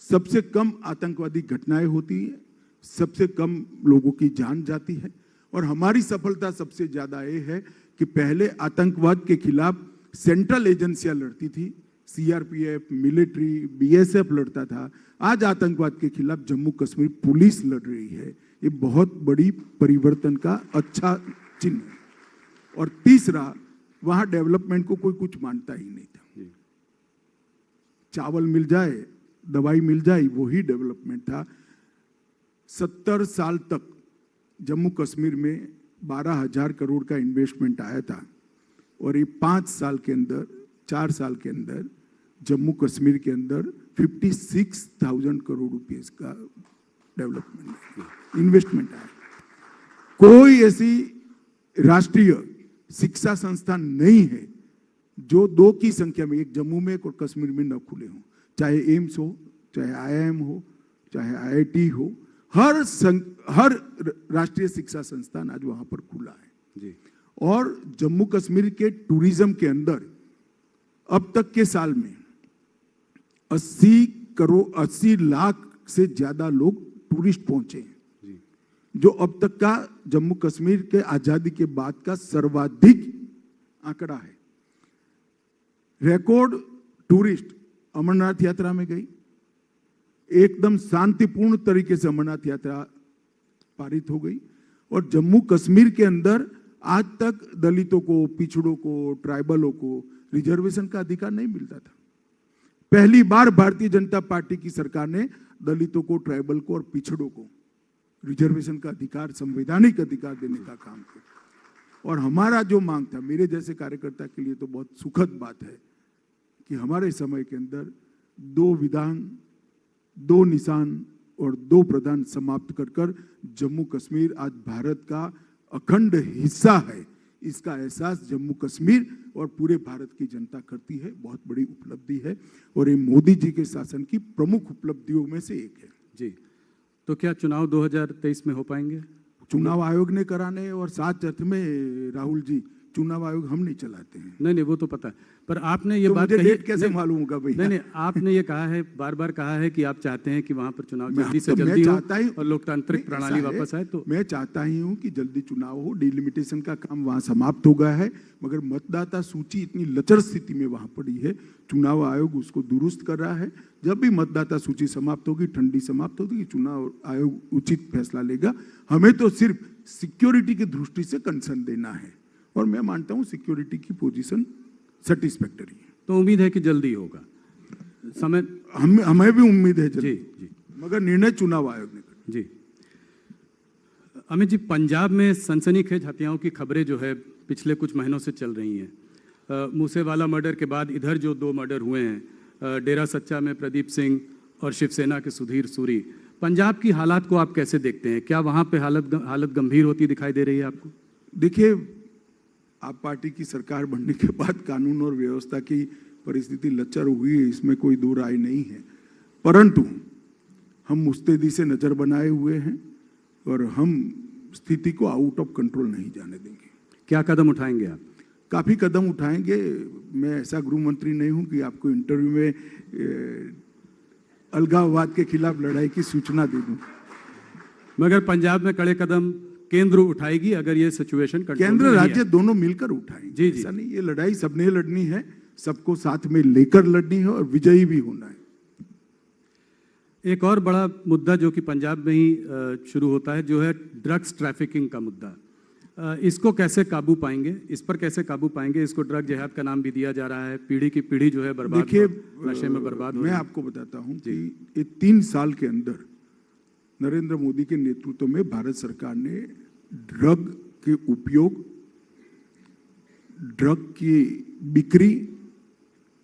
सबसे कम आतंकवादी घटनाएं होती है, सबसे कम लोगों की जान जाती है। और हमारी सफलता सबसे ज्यादा ये है कि पहले आतंकवाद के खिलाफ सेंट्रल एजेंसियां लड़ती थी, सीआरपीएफ, मिलिट्री, बीएसएफ लड़ता था। आज आतंकवाद के खिलाफ जम्मू कश्मीर पुलिस लड़ रही है। ये बहुत बड़ी परिवर्तन का अच्छा चिन्ह है। और तीसरा, वहां डेवलपमेंट को कोई कुछ मानता ही नहीं था। चावल मिल जाए, दवाई मिल जाए, वही डेवलपमेंट था। 70 साल तक जम्मू कश्मीर में 12,000 करोड़ का इन्वेस्टमेंट आया था और ये 5 साल के अंदर, 4 साल के अंदर जम्मू कश्मीर के अंदर 56,000 करोड़ रुपीस का डेवलपमेंट इन्वेस्टमेंट आया। कोई ऐसी राष्ट्रीय शिक्षा संस्थान नहीं है जो 2 की संख्या में, एक जम्मू में एक और कश्मीर में न खुले हों। चाहे एम्स हो, चाहे आईआईएम हो, चाहे आईआईटी हो, हर राष्ट्रीय शिक्षा संस्थान आज वहां पर खुला है जी। और जम्मू कश्मीर के टूरिज्म के अंदर अब तक के साल में 80 लाख से ज्यादा लोग टूरिस्ट पहुंचे हैं जी, जो अब तक का जम्मू कश्मीर के आजादी के बाद का सर्वाधिक आंकड़ा है। रिकॉर्ड टूरिस्ट अमरनाथ यात्रा में गई, एकदम शांतिपूर्ण तरीके से अमरनाथ यात्रा पारित हो गई। और जम्मू कश्मीर के अंदर आज तक दलितों को, पिछड़ों को, ट्राइबलों को रिजर्वेशन का अधिकार नहीं मिलता था। पहली बार भारतीय जनता पार्टी की सरकार ने दलितों को, ट्राइबल को और पिछड़ों को रिजर्वेशन का अधिकार, संवैधानिक अधिकार देने का काम किया। और हमारा जो मांग था, मेरे जैसे कार्यकर्ता के लिए तो बहुत सुखद बात है कि हमारे समय के अंदर 2 विधान, 2 निशान और 2 प्रधान समाप्त कर जम्मू कश्मीर आज भारत का अखंड हिस्सा है। इसका एहसास जम्मू कश्मीर और पूरे भारत की जनता करती है। बहुत बड़ी उपलब्धि है और ये मोदी जी के शासन की प्रमुख उपलब्धियों में से एक है जी। तो क्या चुनाव 2023 में हो पाएंगे? चुनाव आयोग ने कराने, और साथ अर्थ में राहुल जी, चुनाव आयोग हम नहीं चलाते हैं। नहीं, वो तो पता है, पर आपने ये तो बात मुझे कही, डेट कैसे मालूम होगा भैया? नहीं, आपने ये कहा है, बार बार कहा है कि आप चाहते हैं कि वहां पर चुनाव जल्दी से तो जल्दी हो चाहता ही और लोकतांत्रिक प्रणाली वापस आए। तो मैं चाहता ही हूं कि जल्दी चुनाव हो। डिलिमिटेशन का काम वहां समाप्त हो गया है, मगर मतदाता सूची इतनी लचर स्थिति में वहां पड़ी है, चुनाव आयोग उसको दुरुस्त कर रहा है। जब भी मतदाता सूची समाप्त होगी, ठंडी समाप्त होगी, चुनाव आयोग उचित फैसला लेगा। हमें तो सिर्फ सिक्योरिटी की दृष्टि से कंसर्न देना है और मैं मानता हूं सिक्योरिटी की पोजीशन सेटिस्फैक्टरी है। तो उम्मीद है कि जल्दी होगा समय। हमें भी उम्मीद है जल्दी जी, मगर निर्णय चुनाव आयोग ने कर। जी। अमित जी, पंजाब में सनसनीखेज हत्याओं की खबरें जो है पिछले कुछ महीनों से चल रही हैं। मूसेवाला मर्डर के बाद इधर जो 2 मर्डर हुए हैं, डेरा सच्चा में प्रदीप सिंह और शिवसेना के सुधीर सूरी, पंजाब की हालात को आप कैसे देखते हैं? क्या वहां पे हालत गंभीर होती दिखाई दे रही है आपको? देखिए, आप पार्टी की सरकार बनने के बाद कानून और व्यवस्था की परिस्थिति लचर हुई है, इसमें कोई दो राय नहीं है। परंतु हम मुस्तैदी से नजर बनाए हुए हैं और हम स्थिति को आउट ऑफ कंट्रोल नहीं जाने देंगे। क्या कदम उठाएंगे आप? काफी कदम उठाएंगे। मैं ऐसा गृह मंत्री नहीं हूं कि आपको इंटरव्यू में अलगाववाद के खिलाफ लड़ाई की सूचना दे दूं। मगर पंजाब में कड़े कदम केंद्र उठाएगी अगर ये सिचुएशन केंद्र राज्य दोनों मिलकर उठाएंगे। जी, ऐसा नहीं, ये लड़ाई सबने लड़नी है, सबको साथ में लेकर लड़नी है और विजयी भी होना है। एक और बड़ा मुद्दा जो कि पंजाब में ही शुरू होता है, जो है ड्रग्स ट्रैफिकिंग का मुद्दा। इसको कैसे काबू पाएंगे? इस पर कैसे काबू पाएंगे? इसको ड्रग जिहाद का नाम भी दिया जा रहा है। पीढ़ी की पीढ़ी जो है बर्बाद, देखिए, नशे में बर्बाद हो। मैं आपको बताता हूं कि ये 3 साल के अंदर नरेंद्र मोदी के नेतृत्व में भारत सरकार ने ड्रग के उपयोग, ड्रग की बिक्री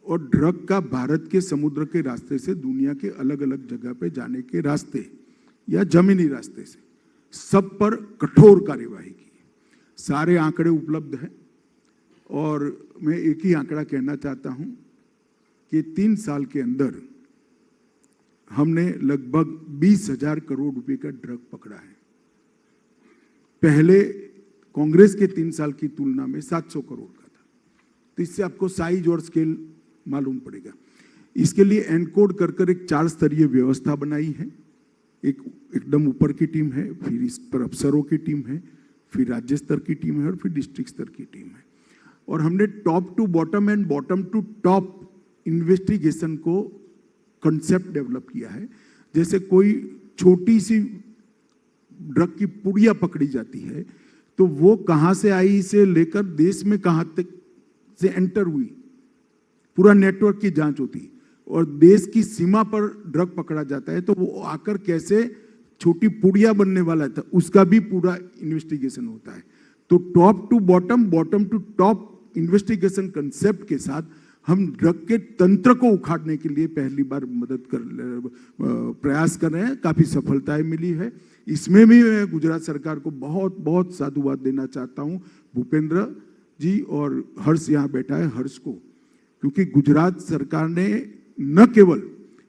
और ड्रग का भारत के समुद्र के रास्ते से दुनिया के अलग अलग जगह पे जाने के रास्ते या जमीनी रास्ते से सब पर कठोर कार्यवाही की। सारे आंकड़े उपलब्ध हैं और मैं एक ही आंकड़ा कहना चाहता हूं कि 3 साल के अंदर हमने लगभग 20,000 करोड़ रुपए का ड्रग पकड़ा है। पहले कांग्रेस के 3 साल की तुलना में 700 करोड़ का था। तो इससे आपको साइज और स्केल मालूम पड़ेगा। इसके लिए एनकोड कर एक 4 स्तरीय व्यवस्था बनाई है। एक एकदम ऊपर की टीम है, फिर इस पर अफसरों की टीम है, फिर राज्य स्तर की टीम है और फिर डिस्ट्रिक्ट स्तर की टीम है। और हमने top to bottom and bottom to top investigation को कंसेप्ट डेवलप किया है। जैसे कोई छोटी सी ड्रग की पुड़िया पकड़ी जाती है तो वो कहां से आई से लेकर देश में कहां तक से एंटर हुई, पूरा नेटवर्क की जांच होती है। और देश की सीमा पर ड्रग पकड़ा जाता है तो वो आकर कैसे छोटी पुड़िया बनने वाला था उसका भी पूरा इन्वेस्टिगेशन होता है। तो top to bottom, bottom to top investigation concept के साथ हम ड्रग के तंत्र को उखाड़ने के लिए पहली बार प्रयास कर रहे हैं। काफी सफलताएं मिली है। इसमें भी मैं गुजरात सरकार को बहुत बहुत साधुवाद देना चाहता हूं, भूपेंद्र जी और हर्ष यहाँ बैठा है, हर्ष को, क्योंकि गुजरात सरकार ने न केवल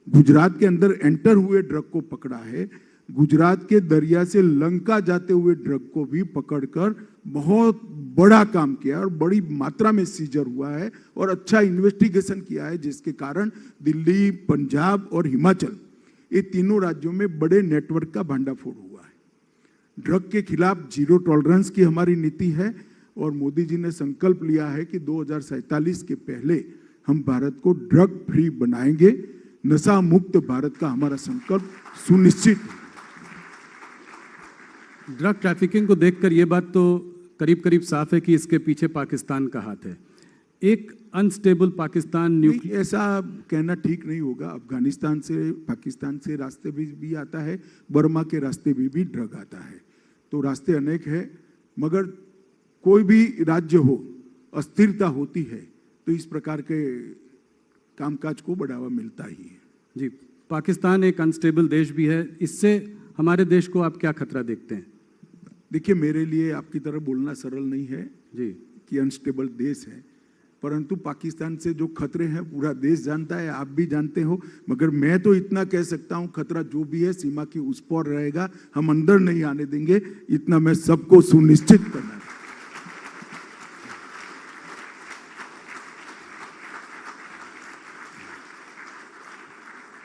गुजरात के अंदर एंटर हुए ड्रग को पकड़ा है, गुजरात के दरिया से लंका जाते हुए ड्रग को भी पकड़कर बहुत बड़ा काम किया और बड़ी मात्रा में सीजर हुआ है और अच्छा इन्वेस्टिगेशन किया है, जिसके कारण दिल्ली, पंजाब और हिमाचल ये तीनों राज्यों में बड़े नेटवर्क का भांडाफोड़ हुआ है। ड्रग के खिलाफ जीरो टॉलरेंस की हमारी नीति है और मोदी जी ने संकल्प लिया है कि 2047 के पहले हम भारत को ड्रग फ्री बनाएंगे। नशा मुक्त भारत का हमारा संकल्प सुनिश्चित है। ड्रग ट्रैफिकिंग को देखकर ये बात तो करीब करीब साफ है कि इसके पीछे पाकिस्तान का हाथ है। एक अनस्टेबल पाकिस्तान न्यूक्लियर, ऐसा कहना ठीक नहीं होगा। अफगानिस्तान से, पाकिस्तान से रास्ते भी आता है, बर्मा के रास्ते भी ड्रग आता है। तो रास्ते अनेक है, मगर कोई भी राज्य हो, अस्थिरता होती है तो इस प्रकार के कामकाज को बढ़ावा मिलता ही है। जी, पाकिस्तान एक अनस्टेबल देश भी है, इससे हमारे देश को आप क्या खतरा देखते हैं? देखिए, मेरे लिए आपकी तरह बोलना सरल नहीं है जी कि अनस्टेबल देश है, परंतु पाकिस्तान से जो खतरे हैं पूरा देश जानता है, आप भी जानते हो। मगर मैं तो इतना कह सकता हूं, खतरा जो भी है सीमा की उस पार रहेगा, हम अंदर नहीं आने देंगे, इतना मैं सबको सुनिश्चित करना।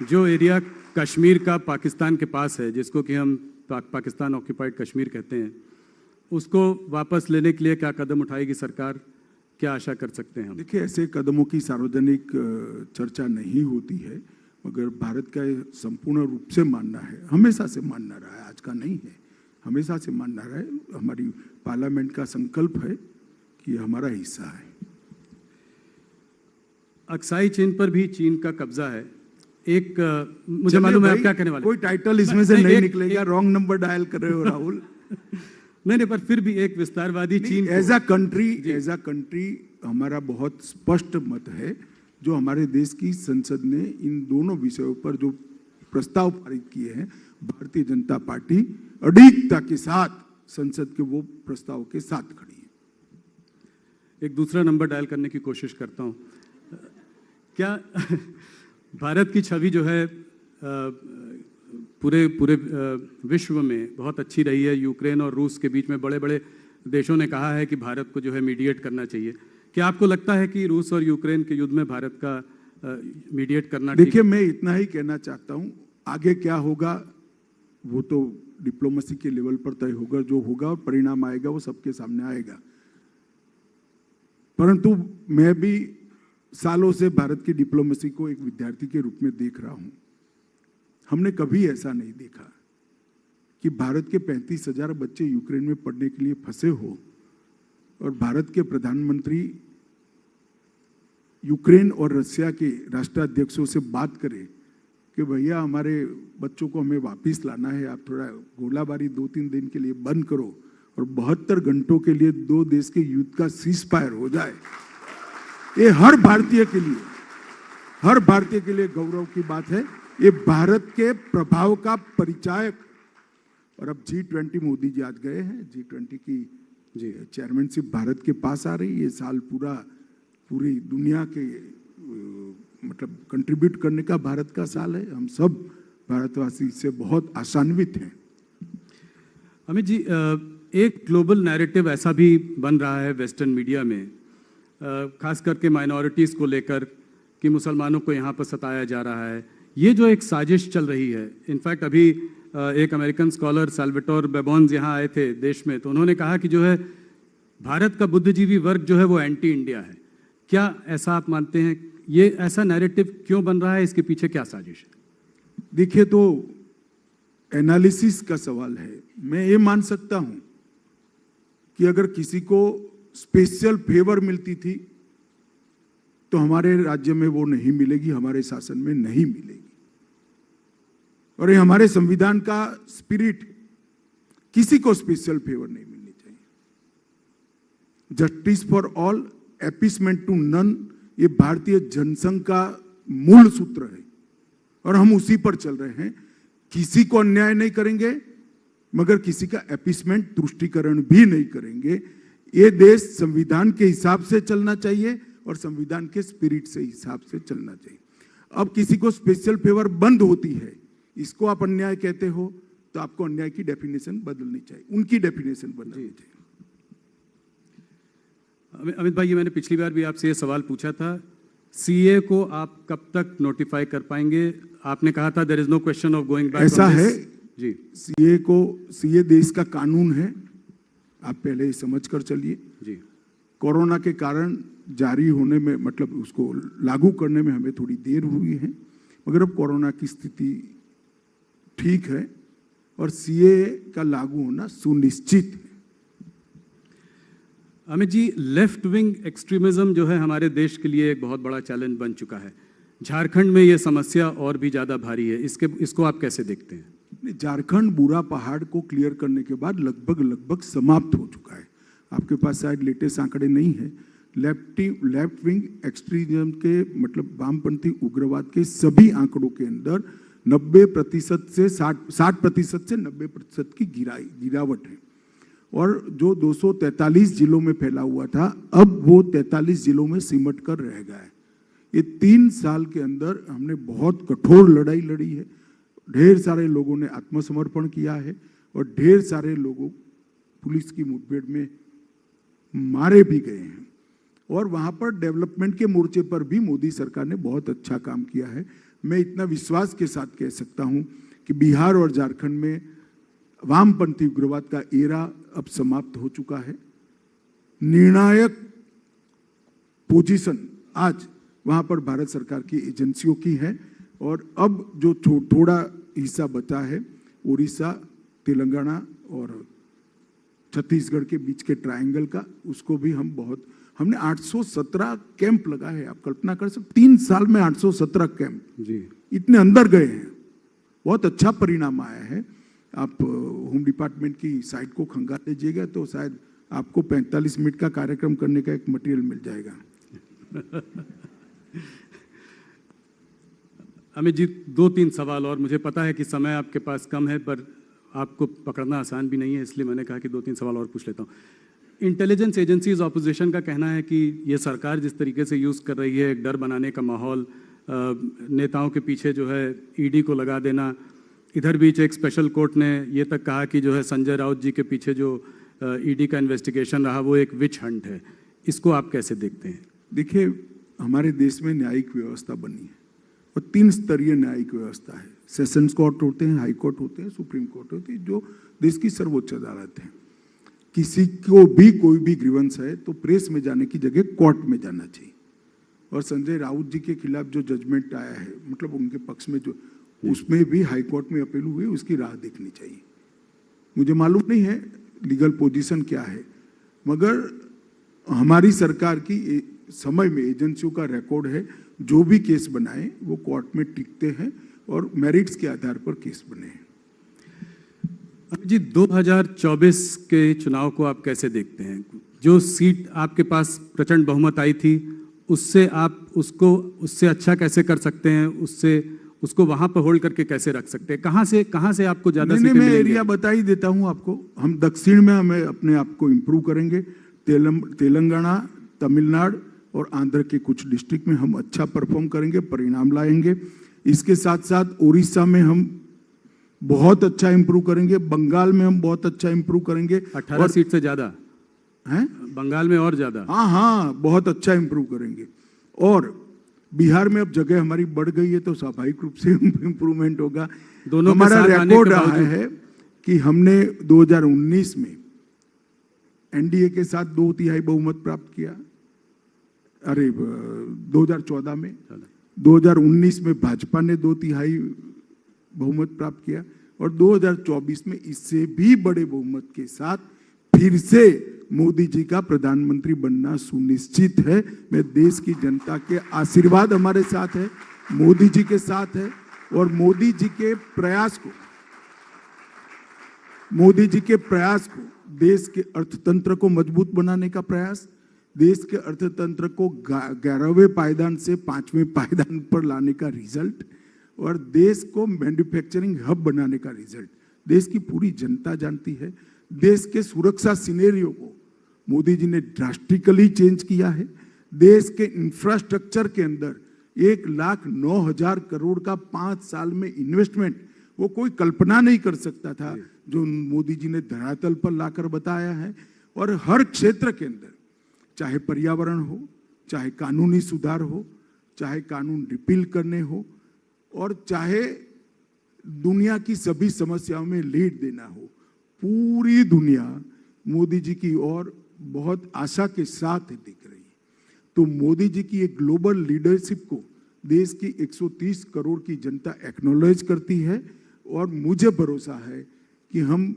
जो एरिया कश्मीर का पाकिस्तान के पास है, जिसको कि हम पाकिस्तान ऑक्यूपाइड कश्मीर कहते हैं, उसको वापस लेने के लिए क्या कदम उठाएगी सरकार, क्या आशा कर सकते हैं हम? देखिए, ऐसे कदमों की सार्वजनिक चर्चा नहीं होती है, मगर भारत का संपूर्ण रूप से मानना है, हमेशा से मानना रहा है, आज का नहीं है, हमेशा से मानना रहा है। हमारी पार्लियामेंट का संकल्प है कि हमारा हिस्सा है। अक्साई चीन पर भी चीन का कब्जा है। एक मुझे मालूम है आप क्या कहने वाले, कोई टाइटल इसमें से नहीं निकलेगा। रॉन्ग नंबर डायल कर रहे हो राहुल। नहीं, पर फिर भी एक विस्तारवादी चीन एज अ कंट्री हमारा बहुत स्पष्ट मत है, जो हमारे देश की संसद ने इन दोनों विषयों पर जो प्रस्ताव पारित किए हैं, भारतीय जनता पार्टी अडिगता के साथ संसद के वो प्रस्ताव के साथ खड़ी है। एक दूसरा नंबर डायल करने की कोशिश करता हूं। क्या भारत की छवि जो है पूरे विश्व में बहुत अच्छी रही है। यूक्रेन और रूस के बीच में बड़े बड़े देशों ने कहा है कि भारत को जो है मीडिएट करना चाहिए। क्या आपको लगता है कि रूस और यूक्रेन के युद्ध में भारत का मीडिएट करना? देखिए, मैं इतना ही कहना चाहता हूं, आगे क्या होगा वो तो डिप्लोमेसी के लेवल पर तय होगा। जो होगा और परिणाम आएगा वो सबके सामने आएगा। परंतु मैं भी सालों से भारत की डिप्लोमेसी को एक विद्यार्थी के रूप में देख रहा हूं। हमने कभी ऐसा नहीं देखा कि भारत के 35,000 बच्चे यूक्रेन में पढ़ने के लिए फंसे हो और भारत के प्रधानमंत्री यूक्रेन और रशिया के राष्ट्राध्यक्षों से बात करें कि भैया हमारे बच्चों को हमें वापस लाना है, आप थोड़ा गोलाबारी 2-3 दिन के लिए बंद करो और 72 घंटों के लिए दो देश के युद्ध का सीज फायर हो जाए। ये हर भारतीय के लिए गौरव की बात है। ये भारत के प्रभाव का परिचायक। और अब G20 मोदी जी आज गए हैं, G20 की चेयरमैनशिप भारत के पास आ रही है। ये साल पूरी दुनिया के मतलब कंट्रीब्यूट करने का भारत का साल है। हम सब भारतवासी इससे बहुत आशान्वित हैं। अमित जी, एक ग्लोबल नैरेटिव ऐसा भी बन रहा है वेस्टर्न मीडिया में खास करके माइनॉरिटीज़ को लेकर कि मुसलमानों को यहाँ पर सताया जा रहा है, ये जो एक साजिश चल रही है। इनफैक्ट अभी एक अमेरिकन स्कॉलर साल्वाटोर बेबॉन्स यहाँ आए थे देश में, तो उन्होंने कहा कि जो है भारत का बुद्धिजीवी वर्ग जो है वो एंटी इंडिया है। क्या ऐसा आप मानते हैं? ये ऐसा नैरेटिव क्यों बन रहा है? इसके पीछे क्या साजिश है? देखिए, तो एनालिसिस का सवाल है। मैं ये मान सकता हूं कि अगर किसी को स्पेशल फेवर मिलती थी तो हमारे राज्य में वो नहीं मिलेगी, हमारे शासन में नहीं मिलेगी। और ये हमारे संविधान का स्पिरिट, किसी को स्पेशल फेवर नहीं मिलनी चाहिए। Justice for all, appeasement to none, ये भारतीय जनसंघ का मूल सूत्र है और हम उसी पर चल रहे हैं। किसी को अन्याय नहीं करेंगे, मगर किसी का एपीसमेंट, तुष्टीकरण भी नहीं करेंगे। ये देश संविधान के हिसाब से चलना चाहिए और संविधान के स्पिरिट से हिसाब से चलना चाहिए। अब किसी को स्पेशल फेवर बंद होती है, इसको आप अन्याय कहते हो, तो आपको अन्याय की डेफिनेशन बदलनी चाहिए, उनकी डेफिनेशन बदलनी चाहिए। अमित भाई, ये मैंने पिछली बार भी आपसे ये सवाल पूछा था, सीए को आप कब तक नोटिफाई कर पाएंगे? आपने कहा था there is no question of going back. ऐसा है जी, सीए देश का कानून है, आप पहले ही समझ कर चलिए। जी, कोरोना के कारण जारी होने में, मतलब उसको लागू करने में हमें थोड़ी देर हुई है, मगर अब कोरोना की स्थिति ठीक है और सीए का लागू होना सुनिश्चित है। Amit ji, left wing extremism जो है हमारे देश के लिए एक बहुत बड़ा चैलेंज बन चुका है। झारखंड में ये समस्या और भी ज़्यादा भारी है, इसको आप कैसे देखते हैं? झारखंड बुरा पहाड़ को क्लियर करने के बाद लगभग समाप्त हो चुका है। आपके पास शायद लेटेस्ट आंकड़े नहीं है। लेफ्ट विंग एक्सट्रीमिज्म के, मतलब वामपंथी उग्रवाद के सभी आंकड़ों के अंदर 90% से 60% से 90% की गिरावट है। और जो 243 जिलों में फैला हुआ था, अब वो 43 जिलों में सिमट कर रह गया है। ये 3 साल के अंदर हमने बहुत कठोर लड़ाई लड़ी है। ढेर सारे लोगों ने आत्मसमर्पण किया है और ढेर सारे लोगों पुलिस की मुठभेड़ में मारे भी गए हैं। और वहां पर डेवलपमेंट के मोर्चे पर भी मोदी सरकार ने बहुत अच्छा काम किया है। मैं इतना विश्वास के साथ कह सकता हूं कि बिहार और झारखंड में वामपंथी उग्रवाद का एरा अब समाप्त हो चुका है। निर्णायक पोजीशन आज वहां पर भारत सरकार की एजेंसियों की है और अब जो थोड़ा हिस्सा बचा है, उड़ीसा, तेलंगाना और छत्तीसगढ़ के बीच के ट्रायंगल का, उसको भी हमने 817 कैंप लगा है। आप कल्पना कर सकते, 3 साल में 817 कैंप जी, इतने अंदर गए हैं। बहुत अच्छा परिणाम आया है। आप होम डिपार्टमेंट की साइट को खंगाल लीजिएगा तो शायद आपको 45 मिनट का कार्यक्रम करने का एक मटेरियल मिल जाएगा। अमित जी, 2-3 सवाल और। मुझे पता है कि समय आपके पास कम है, पर आपको पकड़ना आसान भी नहीं है, इसलिए मैंने कहा कि 2-3 सवाल और पूछ लेता हूँ। इंटेलिजेंस एजेंसीज, ऑपोजिशन का कहना है कि ये सरकार जिस तरीके से यूज़ कर रही है, एक डर बनाने का माहौल, नेताओं के पीछे जो है ईडी को लगा देना। इधर बीच एक स्पेशल कोर्ट ने ये तक कहा कि जो है संजय राउत जी के पीछे जो ईडी का इन्वेस्टिगेशन रहा वो एक विच हंट है। इसको आप कैसे देखते हैं? देखिए, हमारे देश में न्यायिक व्यवस्था बनी है और 3 स्तरीय न्यायिक व्यवस्था है। सेशंस कोर्ट होते हैं, हाई कोर्ट होते हैं, सुप्रीम कोर्ट होती है, जो देश की सर्वोच्च अदालत है। किसी को भी कोई भी ग्रीवेंस है तो प्रेस में जाने की जगह कोर्ट में जाना चाहिए। और संजय राउत जी के खिलाफ जो जजमेंट आया है, मतलब उनके पक्ष में जो, उसमें भी हाई कोर्ट में अपील हुई, उसकी राह देखनी चाहिए। मुझे मालूम नहीं है लीगल पोजीशन क्या है, मगर हमारी सरकार की समय में एजेंसियों का रिकॉर्ड है, जो भी केस बनाए वो कोर्ट में टिकते हैं और मेरिट्स के आधार पर केस बने हैं। जी, 2024 के चुनाव को आप कैसे देखते हैं? जो सीट आपके पास प्रचंड बहुमत आई थी, उससे आप उससे अच्छा कैसे कर सकते हैं? उसको वहां पर होल्ड करके कैसे रख सकते हैं? कहां से आपको ज्यादा सीटें मैं मिलेंगी? एरिया बता ही देता हूं आपको। हम दक्षिण में हमें अपने आप को इम्प्रूव करेंगे। तेलंगाना, तमिलनाडु और आंध्र के कुछ डिस्ट्रिक्ट में हम अच्छा परफॉर्म करेंगे, परिणाम लाएंगे। इसके साथ साथ उड़ीसा में हम बहुत अच्छा इंप्रूव करेंगे, बंगाल में हम बहुत अच्छा इंप्रूव करेंगे। 18 सीट से ज्यादा? हैं? बंगाल में और ज्यादा। हाँ हाँ, बहुत अच्छा इंप्रूव करेंगे। और बिहार में अब जगह हमारी बढ़ गई है तो स्वाभाविक रूप से इंप्रूवमेंट होगा। दोनों के हमारा साथ आने रिकॉर्ड के रहा बावजूद। है कि हमने 2019 में एनडीए के साथ 2/3 बहुमत प्राप्त किया। अरे 2014 में, 2019 में भाजपा ने 2/3 बहुमत प्राप्त किया और 2024 में इससे भी बड़े बहुमत के साथ फिर से मोदी जी का प्रधानमंत्री बनना सुनिश्चित है। मैं देश की जनता के आशीर्वाद हमारे साथ है, मोदी जी के साथ है और मोदी जी के प्रयास को देश के अर्थतंत्र को मजबूत बनाने का प्रयास, देश के अर्थतंत्र को 11वें पायदान से 5वें पायदान पर लाने का रिजल्ट और देश को मैन्युफैक्चरिंग हब बनाने का रिजल्ट देश की पूरी जनता जानती है। देश के सुरक्षा सिनेरियो को मोदी जी ने ड्रास्टिकली चेंज किया है। देश के इंफ्रास्ट्रक्चर के अंदर 1,09,000 करोड़ का 5 साल में इन्वेस्टमेंट, वो कोई कल्पना नहीं कर सकता था, जो मोदी जी ने धरातल पर लाकर बताया है। और हर क्षेत्र के अंदर, चाहे पर्यावरण हो, चाहे कानूनी सुधार हो, चाहे कानून रिपील करने हो और चाहे दुनिया की सभी समस्याओं में लीड देना हो, पूरी दुनिया मोदी जी की ओर बहुत आशा के साथ दिख रही है। तो मोदी जी की एक ग्लोबल लीडरशिप को देश की 130 करोड़ की जनता एक्नॉलेज करती है और मुझे भरोसा है कि हम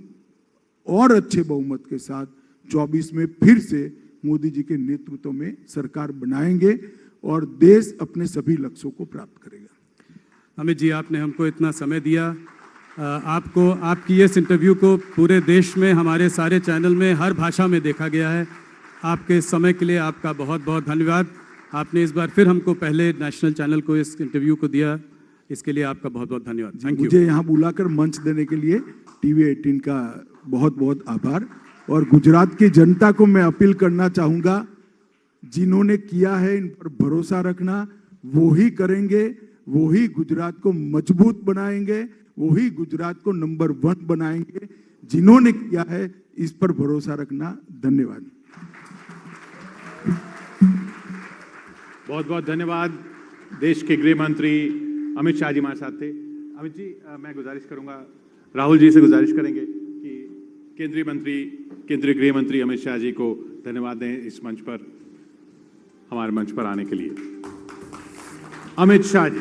और अच्छे बहुमत के साथ 24 में फिर से मोदी जी के नेतृत्व में सरकार बनाएंगे और देश अपने सभी लक्ष्यों को प्राप्त करेगा। अमित जी, आपने हमको इतना समय दिया। आपको, आपकी इस इंटरव्यू को पूरे देश में हमारे सारे चैनल में हर भाषा में देखा गया है। आपके समय के लिए आपका बहुत बहुत धन्यवाद। आपने इस बार फिर हमको पहले नेशनल चैनल को इस इंटरव्यू को दिया, इसके लिए आपका बहुत बहुत धन्यवाद। Thank you. मुझे यहाँ बुलाकर मंच देने के लिए टीवी 18 का बहुत बहुत आभार। और गुजरात की जनता को मैं अपील करना चाहूँगा, जिन्होंने किया है इन पर भरोसा रखना, वो ही करेंगे, वो ही गुजरात को मजबूत बनाएंगे, वो ही गुजरात को नंबर 1 बनाएंगे। जिन्होंने किया है इस पर भरोसा रखना। धन्यवाद। बहुत बहुत धन्यवाद। देश के गृह मंत्री अमित शाह जी हमारे साथ थे। अमित जी, मैं गुजारिश करूंगा, राहुल जी से गुजारिश करेंगे कि केंद्रीय गृह मंत्री अमित शाह जी को धन्यवाद दें इस मंच पर, हमारे मंच पर आने के लिए। अमित शाह जी।